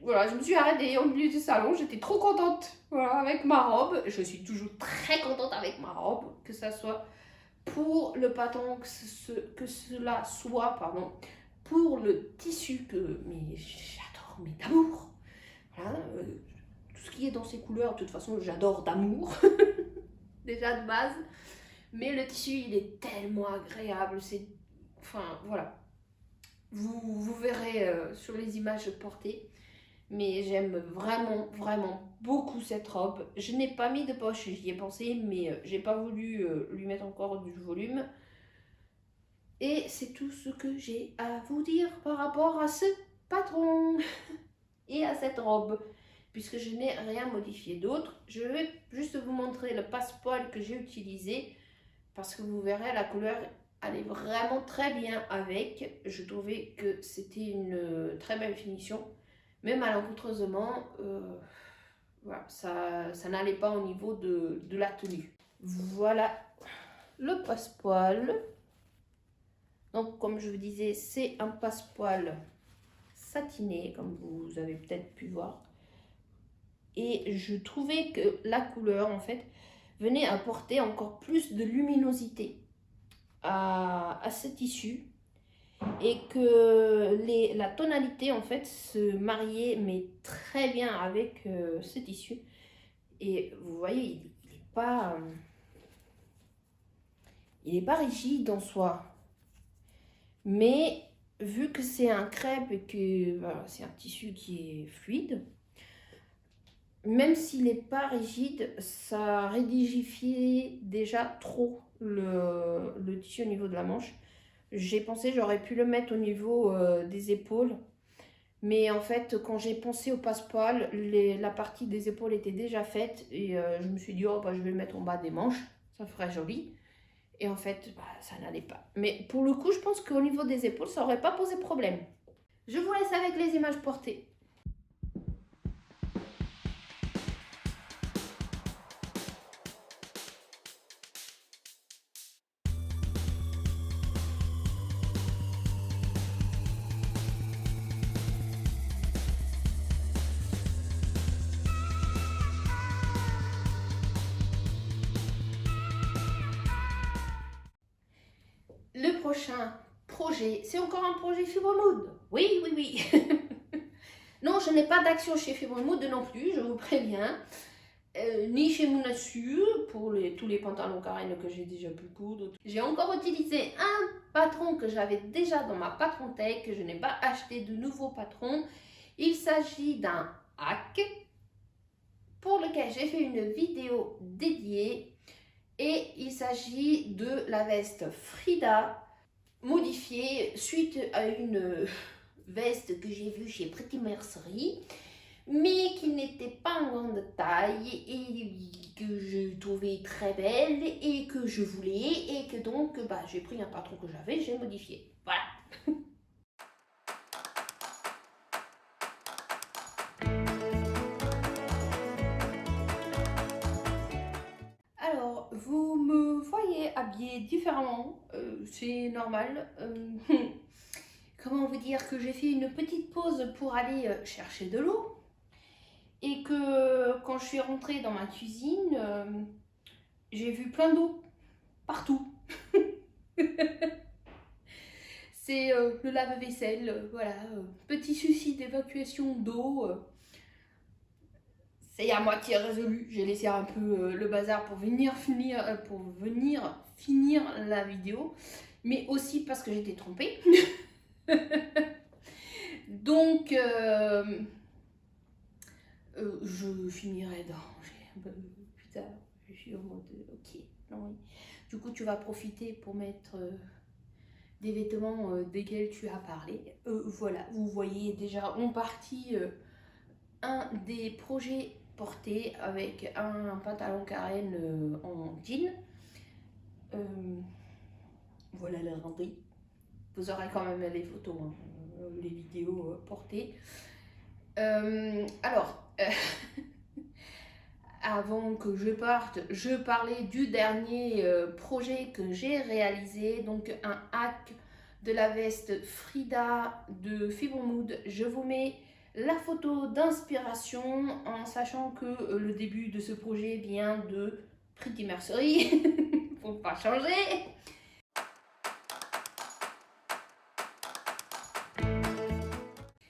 voilà, je me suis arrêtée au milieu du salon. J'étais trop contente voilà, avec ma robe. Je suis toujours très contente avec ma robe, que ça soit pour le patron, que cela soit, pardon, pour le tissu mais j'adore, mais d'amour. Voilà, tout ce qui est dans ces couleurs, de toute façon, j'adore d'amour, déjà de base. Mais le tissu, il est tellement agréable. Enfin, voilà. Vous verrez sur les images portées. Mais j'aime vraiment, vraiment beaucoup cette robe. Je n'ai pas mis de poche, j'y ai pensé, mais j'ai pas voulu lui mettre encore du volume. Et c'est tout ce que j'ai à vous dire par rapport à ce patron et à cette robe. Puisque je n'ai rien modifié d'autre, je vais juste vous montrer le passepoil que j'ai utilisé. Parce que vous verrez, la couleur, elle est vraiment très bien avec. Je trouvais que c'était une très belle finition. Mais malencontreusement, voilà, ça n'allait pas au niveau de la tenue. Voilà le passepoil. Donc comme je vous disais, c'est un passepoil satiné, comme vous avez peut-être pu voir. Et je trouvais que la couleur, en fait, venait apporter encore plus de luminosité à ce tissu. Et que la tonalité, en fait, se mariait mais très bien avec ce tissu. Et vous voyez, il est pas rigide en soi. Mais vu que c'est un crêpe et que voilà, c'est un tissu qui est fluide, même s'il n'est pas rigide, ça rigidifie déjà trop le tissu au niveau de la manche. J'ai pensé j'aurais pu le mettre au niveau des épaules. Mais en fait, quand j'ai pensé au passepoil, la partie des épaules était déjà faite. Et je me suis dit, oh, bah, je vais le mettre en bas des manches. Ça ferait joli. Et en fait, bah, ça n'allait pas. Mais pour le coup, je pense qu'au niveau des épaules, ça n'aurait pas posé problème. Je vous laisse avec les images portées. Le prochain projet, c'est encore un projet Fibromood. Oui, oui, oui. Non, je n'ai pas d'action chez Fibromood non plus, je vous préviens. Ni chez Mounassu, pour tous les pantalons carènes que j'ai déjà pu coudre. J'ai encore utilisé un patron que j'avais déjà dans ma patron tech, que je n'ai pas acheté de nouveau patron. Il s'agit d'un hack pour lequel j'ai fait une vidéo dédiée. Et il s'agit de la veste Frida modifiée suite à une veste que j'ai vue chez Pretty Mercerie, mais qui n'était pas en grande taille et que je trouvais très belle et que je voulais et que donc bah, j'ai pris un patron que j'avais, j'ai modifié. Voilà. Alors, vous me voyez habillée différemment, c'est normal. Comment vous dire que j'ai fait une petite pause pour aller chercher de l'eau et que quand je suis rentrée dans ma cuisine, j'ai vu plein d'eau partout. C'est le lave-vaisselle, voilà, petit souci d'évacuation d'eau. C'est à moitié résolu. J'ai laissé un peu le bazar pour venir finir la vidéo, mais aussi parce que j'étais trompée. Donc, je finirai dans plus tard. Je suis en mode ok. Non, oui. Du coup, tu vas profiter pour mettre des vêtements desquels tu as parlé. Voilà, vous voyez déjà en partie un des projets portés avec un pantalon carène en jean. Voilà le rendu. Vous aurez quand même les photos, hein, les vidéos portées. Alors, avant que je parte, je parlais du dernier projet que j'ai réalisé, donc un hack de la veste Frida de Fibromood. Je vous mets la photo d'inspiration en sachant que le début de ce projet vient de Pretty Mercerie. Faut pas changer.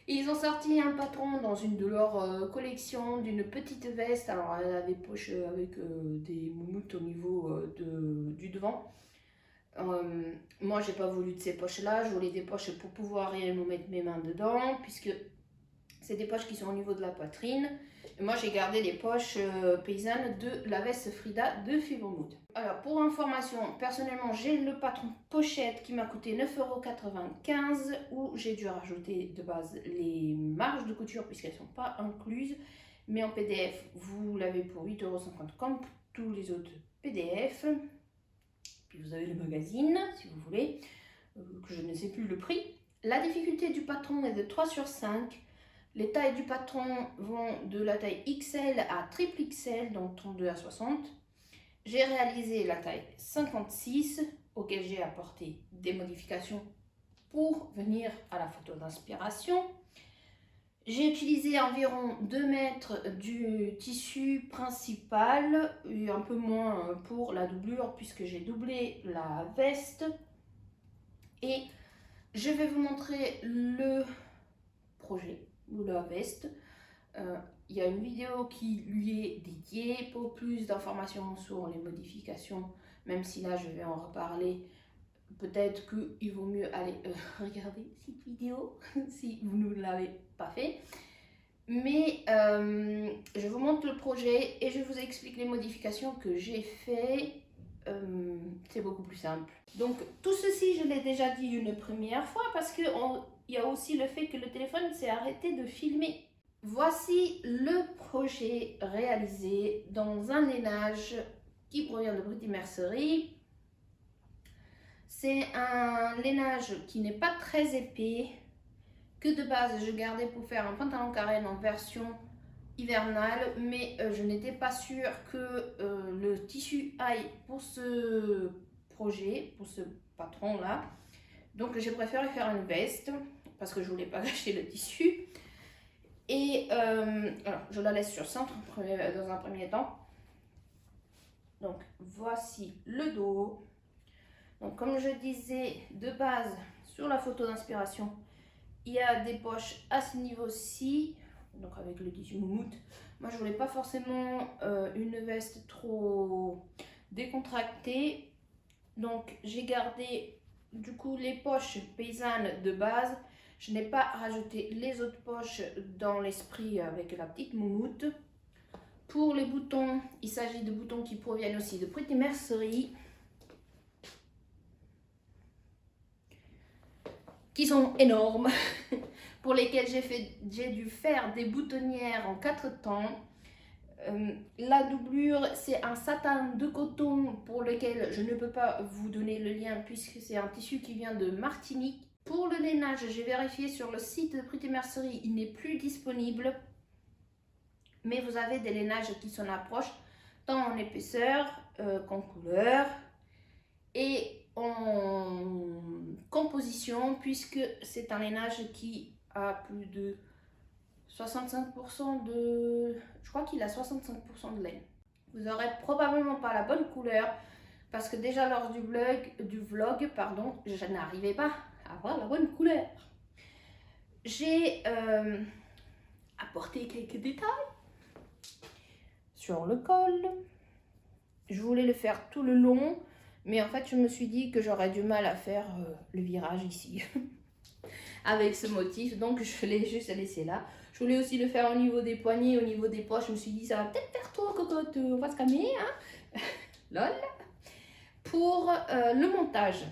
Ils ont sorti un patron dans une de leurs collections d'une petite veste. Alors elle a des poches avec des moumoutes au niveau du devant. Moi j'ai pas voulu de ces poches là, je voulais des poches pour pouvoir réellement mettre mes mains dedans, puisque c'est des poches qui sont au niveau de la poitrine. Et moi j'ai gardé les poches paysannes de la veste Frida de Fibromood. Alors pour information, personnellement j'ai le patron pochette qui m'a coûté 9,95 € où j'ai dû rajouter de base les marges de couture puisqu'elles ne sont pas incluses. Mais en PDF vous l'avez pour 8,50 € comme tous les autres PDF. Puis vous avez le magazine si vous voulez, que je ne sais plus le prix. La difficulté du patron est de 3 sur 5. Les tailles du patron vont de la taille XL à triple XL, donc 32 à 60. J'ai réalisé la taille 56, auquel j'ai apporté des modifications pour venir à la photo d'inspiration. J'ai utilisé environ 2 mètres du tissu principal et un peu moins pour la doublure puisque j'ai doublé la veste. Et je vais vous montrer le projet de la veste. Il y a une vidéo qui lui est dédiée pour plus d'informations sur les modifications, même si là je vais en reparler. Peut-être qu'il vaut mieux aller regarder cette vidéo si vous ne l'avez pas fait. Mais je vous montre le projet et je vous explique les modifications que j'ai fait. C'est beaucoup plus simple. Donc tout ceci, je l'ai déjà dit une première fois parce qu'il y a aussi le fait que le téléphone s'est arrêté de filmer. Voici le projet réalisé dans un lainage qui provient de Pretty Mercerie. C'est un lainage qui n'est pas très épais, que de base je gardais pour faire un pantalon carène en version hivernale, mais je n'étais pas sûre que le tissu aille pour ce projet, pour ce patron là. Donc j'ai préféré faire une veste parce que je voulais pas gâcher le tissu. Et alors je la laisse sur centre dans un premier temps. Donc voici le dos. Donc comme je disais de base sur la photo d'inspiration, il y a des poches à ce niveau-ci, donc avec le tissu moumoute. Moi je voulais pas forcément une veste trop décontractée, donc j'ai gardé du coup les poches paysannes de base. Je n'ai pas rajouté les autres poches dans l'esprit avec la petite moumoute. Pour les boutons, il s'agit de boutons qui proviennent aussi de Pretty Mercerie, qui sont énormes, pour lesquels j'ai dû faire des boutonnières en 4 temps. La doublure, c'est un satin de coton pour lequel je ne peux pas vous donner le lien puisque c'est un tissu qui vient de Martinique. Pour le lainage, j'ai vérifié sur le site de Pretty Mercerie, il n'est plus disponible. Mais vous avez des lainages qui s'en approchent, tant en épaisseur qu'en couleur et en composition, puisque c'est un lainage qui a plus de 65% de... Je crois qu'il a 65% de laine. Vous n'aurez probablement pas la bonne couleur, parce que déjà lors du vlog, je n'arrivais pas à avoir la bonne couleur. J'ai apporté quelques détails sur le col. Je voulais le faire tout le long, mais en fait je me suis dit que j'aurais du mal à faire le virage ici avec ce motif, donc je l'ai juste laissé là. Je voulais aussi le faire au niveau des poignets, au niveau des poches. Je me suis dit ça va peut-être faire trop cocotte, on va se calmer hein. Lol. Pour le montage,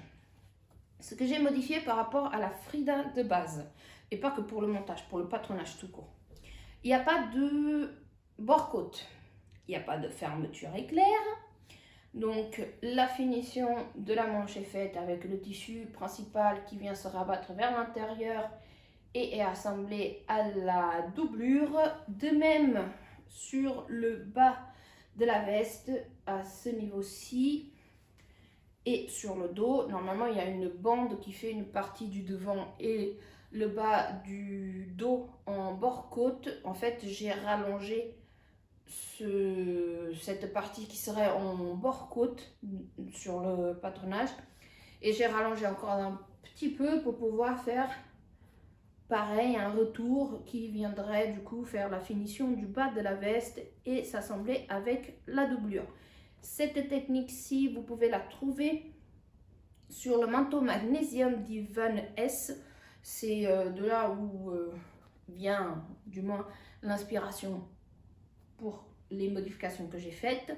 ce que j'ai modifié par rapport à la Frida de base, et pas que pour le montage, pour le patronage tout court, il n'y a pas de bord-côte. Il n'y a pas de fermeture éclair, donc la finition de la manche est faite avec le tissu principal qui vient se rabattre vers l'intérieur et est assemblé à la doublure. De même sur le bas de la veste à ce niveau-ci et sur le dos, normalement il y a une bande qui fait une partie du devant et le bas du dos en bord-côte. En fait j'ai rallongé cette partie qui serait en bord-côte sur le patronage et j'ai rallongé encore un petit peu pour pouvoir faire pareil, un retour qui viendrait du coup faire la finition du bas de la veste et s'assembler avec la doublure. Cette technique-ci, vous pouvez la trouver sur le manteau magnésium d'Ivan S. C'est de là où vient du moins l'inspiration pour les modifications que j'ai faites.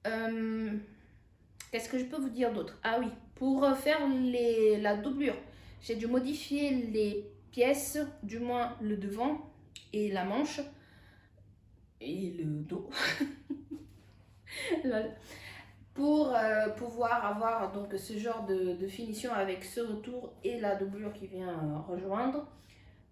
Qu'est-ce que je peux vous dire d'autre? Ah oui, pour faire la doublure, j'ai dû modifier les pièces, du moins le devant et la manche et le dos pour pouvoir avoir donc ce genre de finition avec ce retour et la doublure qui vient rejoindre.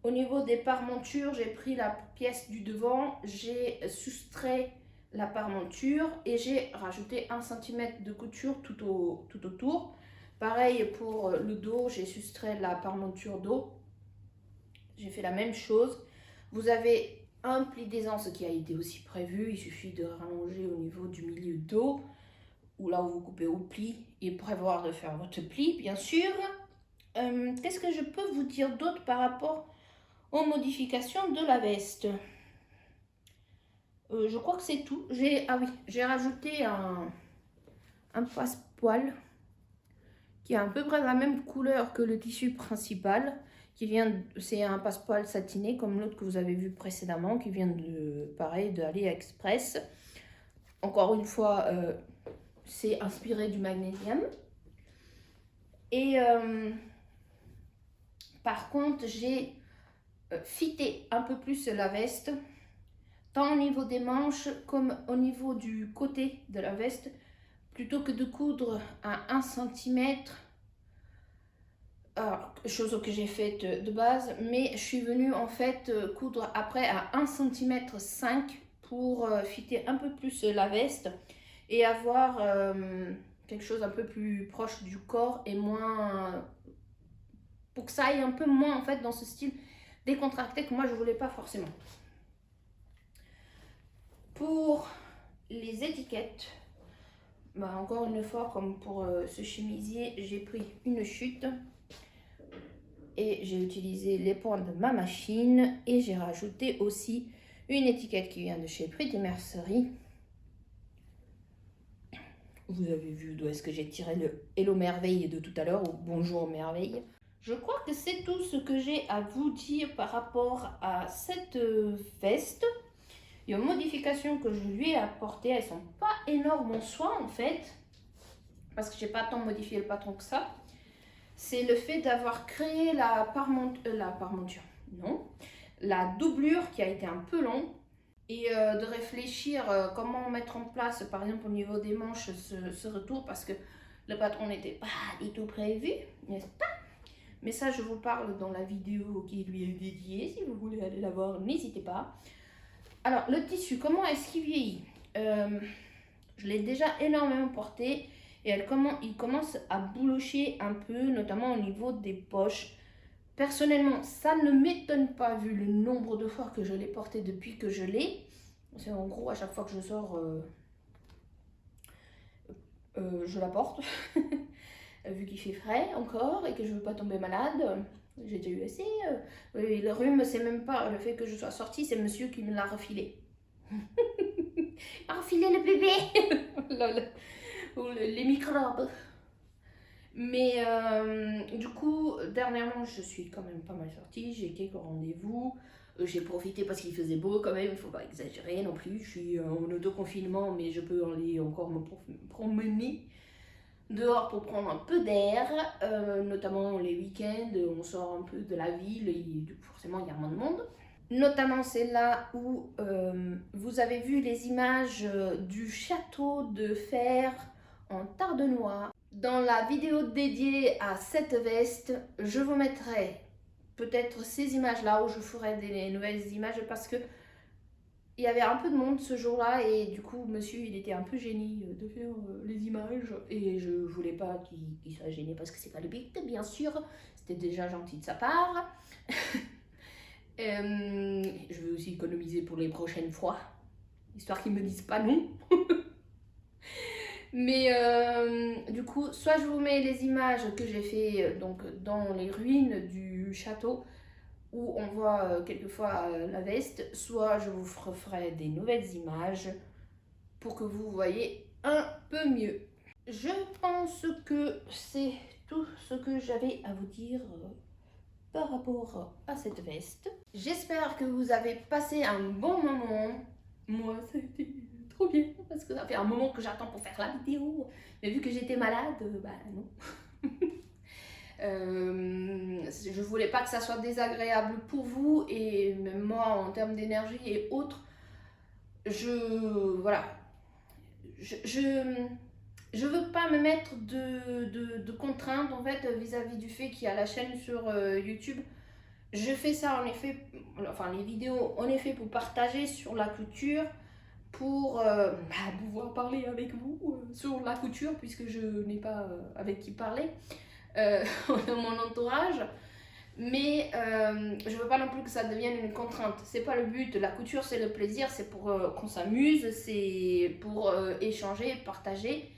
Au niveau des parmentures, j'ai pris la pièce du devant, j'ai soustrait la parmenture et j'ai rajouté 1 cm de couture tout autour. Pareil pour le dos, j'ai soustrait la parmenture dos. J'ai fait la même chose. Vous avez un pli d'aisance qui a été aussi prévu. Il suffit de rallonger au niveau du milieu dos ou là où vous coupez au pli et prévoir de faire votre pli, bien sûr. Qu'est-ce que je peux vous dire d'autre par rapport aux modifications de la veste? Je crois que c'est tout. Ah oui, j'ai rajouté un passepoil qui a à peu près la même couleur que le tissu principal. C'est un passepoil satiné comme l'autre que vous avez vu précédemment, qui vient pareil, de AliExpress. Encore une fois, c'est inspiré du magnésium. Et par contre, j'ai fité un peu plus la veste, tant au niveau des manches comme au niveau du côté de la veste. Plutôt que de coudre à 1 cm, chose que j'ai faite de base, mais je suis venue en fait coudre après à 1,5 cm pour fitter un peu plus la veste et avoir quelque chose un peu plus proche du corps et moins, pour que ça aille un peu moins en fait dans ce style décontracté que moi je voulais pas forcément. Pour les étiquettes, encore une fois, comme pour ce chemisier, j'ai pris une chute et j'ai utilisé les points de ma machine et j'ai rajouté aussi une étiquette qui vient de chez Pretty Mercerie. Vous avez vu d'où est-ce que j'ai tiré le Hello Merveille de tout à l'heure, ou Bonjour Merveille. Je crois que c'est tout ce que j'ai à vous dire par rapport à cette veste. Les modifications que je lui ai apportées, elles sont pas énormes en soi en fait, parce que j'ai pas tant modifié le patron que ça. C'est le fait d'avoir créé la doublure qui a été un peu long et de réfléchir comment mettre en place, par exemple au niveau des manches, ce retour, parce que le patron n'était pas du tout prévu, n'est-ce pas? Mais ça, je vous parle dans la vidéo qui lui est dédiée. Si vous voulez aller la voir, n'hésitez pas. Alors, le tissu, comment est-ce qu'il vieillit? Je l'ai déjà énormément porté et il commence à boulocher un peu, notamment au niveau des poches. Personnellement, ça ne m'étonne pas vu le nombre de fois que je l'ai porté depuis que je l'ai. C'est en gros, à chaque fois que je sors, je la porte. Vu qu'il fait frais encore et que je ne veux pas tomber malade. J'ai déjà eu assez. Le rhume, c'est même pas le fait que je sois sortie, c'est monsieur qui me l'a refilé. Il m'a refilé le bébé. Les microbes. Mais du coup, dernièrement, je suis quand même pas mal sortie. J'ai quelques rendez-vous. J'ai profité parce qu'il faisait beau quand même. Il ne faut pas exagérer non plus. Je suis en auto-confinement, mais je peux aller encore me promener dehors pour prendre un peu d'air, notamment les week-ends, on sort un peu de la ville et forcément il y a moins de monde. Notamment c'est là où vous avez vu les images du château de fer en Tardenois. Dans la vidéo dédiée à cette veste, je vous mettrai peut-être ces images-là où je ferai des nouvelles images parce que il y avait un peu de monde ce jour-là et du coup, monsieur, il était un peu gêné de faire les images et je voulais pas qu'il soit gêné parce que c'est pas le but, bien sûr. C'était déjà gentil de sa part. Je vais aussi économiser pour les prochaines fois, histoire qu'ils me disent pas non. Mais du coup, soit je vous mets les images que j'ai fait donc dans les ruines du château, où on voit quelquefois la veste, soit je vous referai des nouvelles images pour que vous voyez un peu mieux. Je pense que c'est tout ce que j'avais à vous dire par rapport à cette veste. J'espère que vous avez passé un bon moment. Moi, ça a été trop bien parce que ça fait un moment que j'attends pour faire la vidéo. Mais vu que j'étais malade, bah non. Je voulais pas que ça soit désagréable pour vous et même moi en termes d'énergie et autres, voilà, je veux pas me mettre de contraintes en fait vis-à-vis du fait qu'il y a la chaîne sur YouTube Je fais ça en effet, enfin les vidéos en effet pour partager sur la couture, pour pouvoir parler avec vous sur la couture puisque je n'ai pas avec qui parler dans mon entourage. Mais je veux pas non plus que ça devienne une contrainte. C'est pas le but. La couture, c'est le plaisir, c'est pour qu'on s'amuse, c'est pour échanger, partager.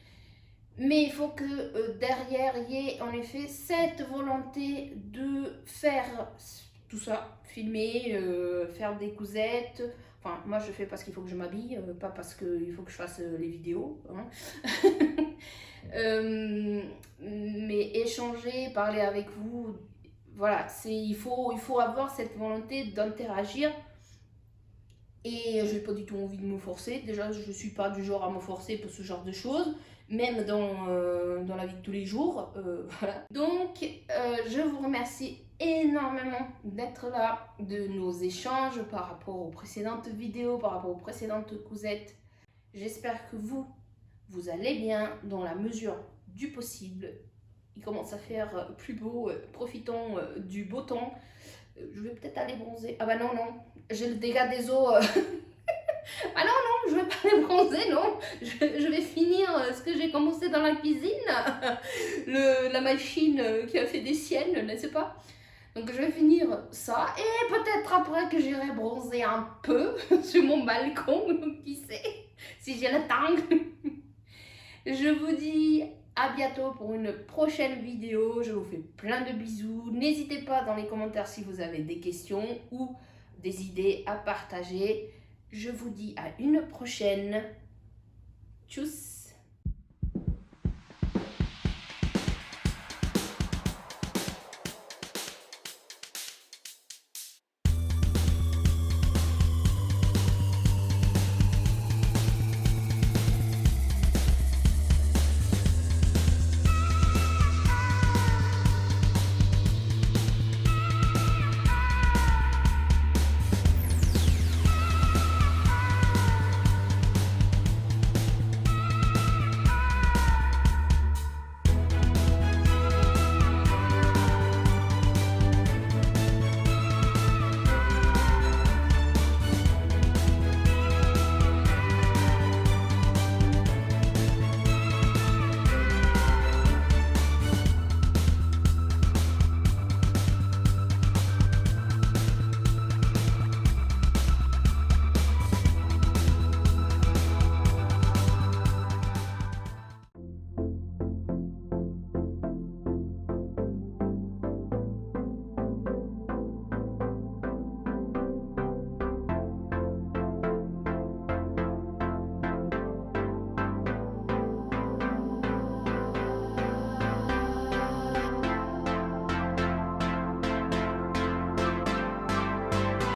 Mais il faut que derrière, il y ait en effet cette volonté de faire tout ça, filmer, faire des cousettes. Enfin, moi je fais parce qu'il faut que je m'habille, pas parce qu'il faut que je fasse les vidéos, hein. Mais échanger, parler avec vous, voilà, il faut avoir cette volonté d'interagir. Et je n'ai pas du tout envie de me forcer. Déjà, je ne suis pas du genre à me forcer pour ce genre de choses, même dans la vie de tous les jours. Voilà. Donc, je vous remercie énormément d'être là, de nos échanges par rapport aux précédentes vidéos, par rapport aux précédentes cousettes. J'espère que vous allez bien dans la mesure du possible. Il commence à faire plus beau, profitons du beau temps. Je vais peut-être aller bronzer. Ah bah non, non, j'ai le dégât des eaux. Ah non, non, je vais pas aller bronzer, non. Je vais finir ce que j'ai commencé dans la cuisine. La machine qui a fait des siennes, n'est-ce pas? Donc je vais finir ça. Et peut-être après que j'irai bronzer un peu sur mon balcon. Qui sait, si j'ai le temps. Je vous dis à bientôt pour une prochaine vidéo. Je vous fais plein de bisous. N'hésitez pas dans les commentaires si vous avez des questions ou des idées à partager. Je vous dis à une prochaine. Tchuss!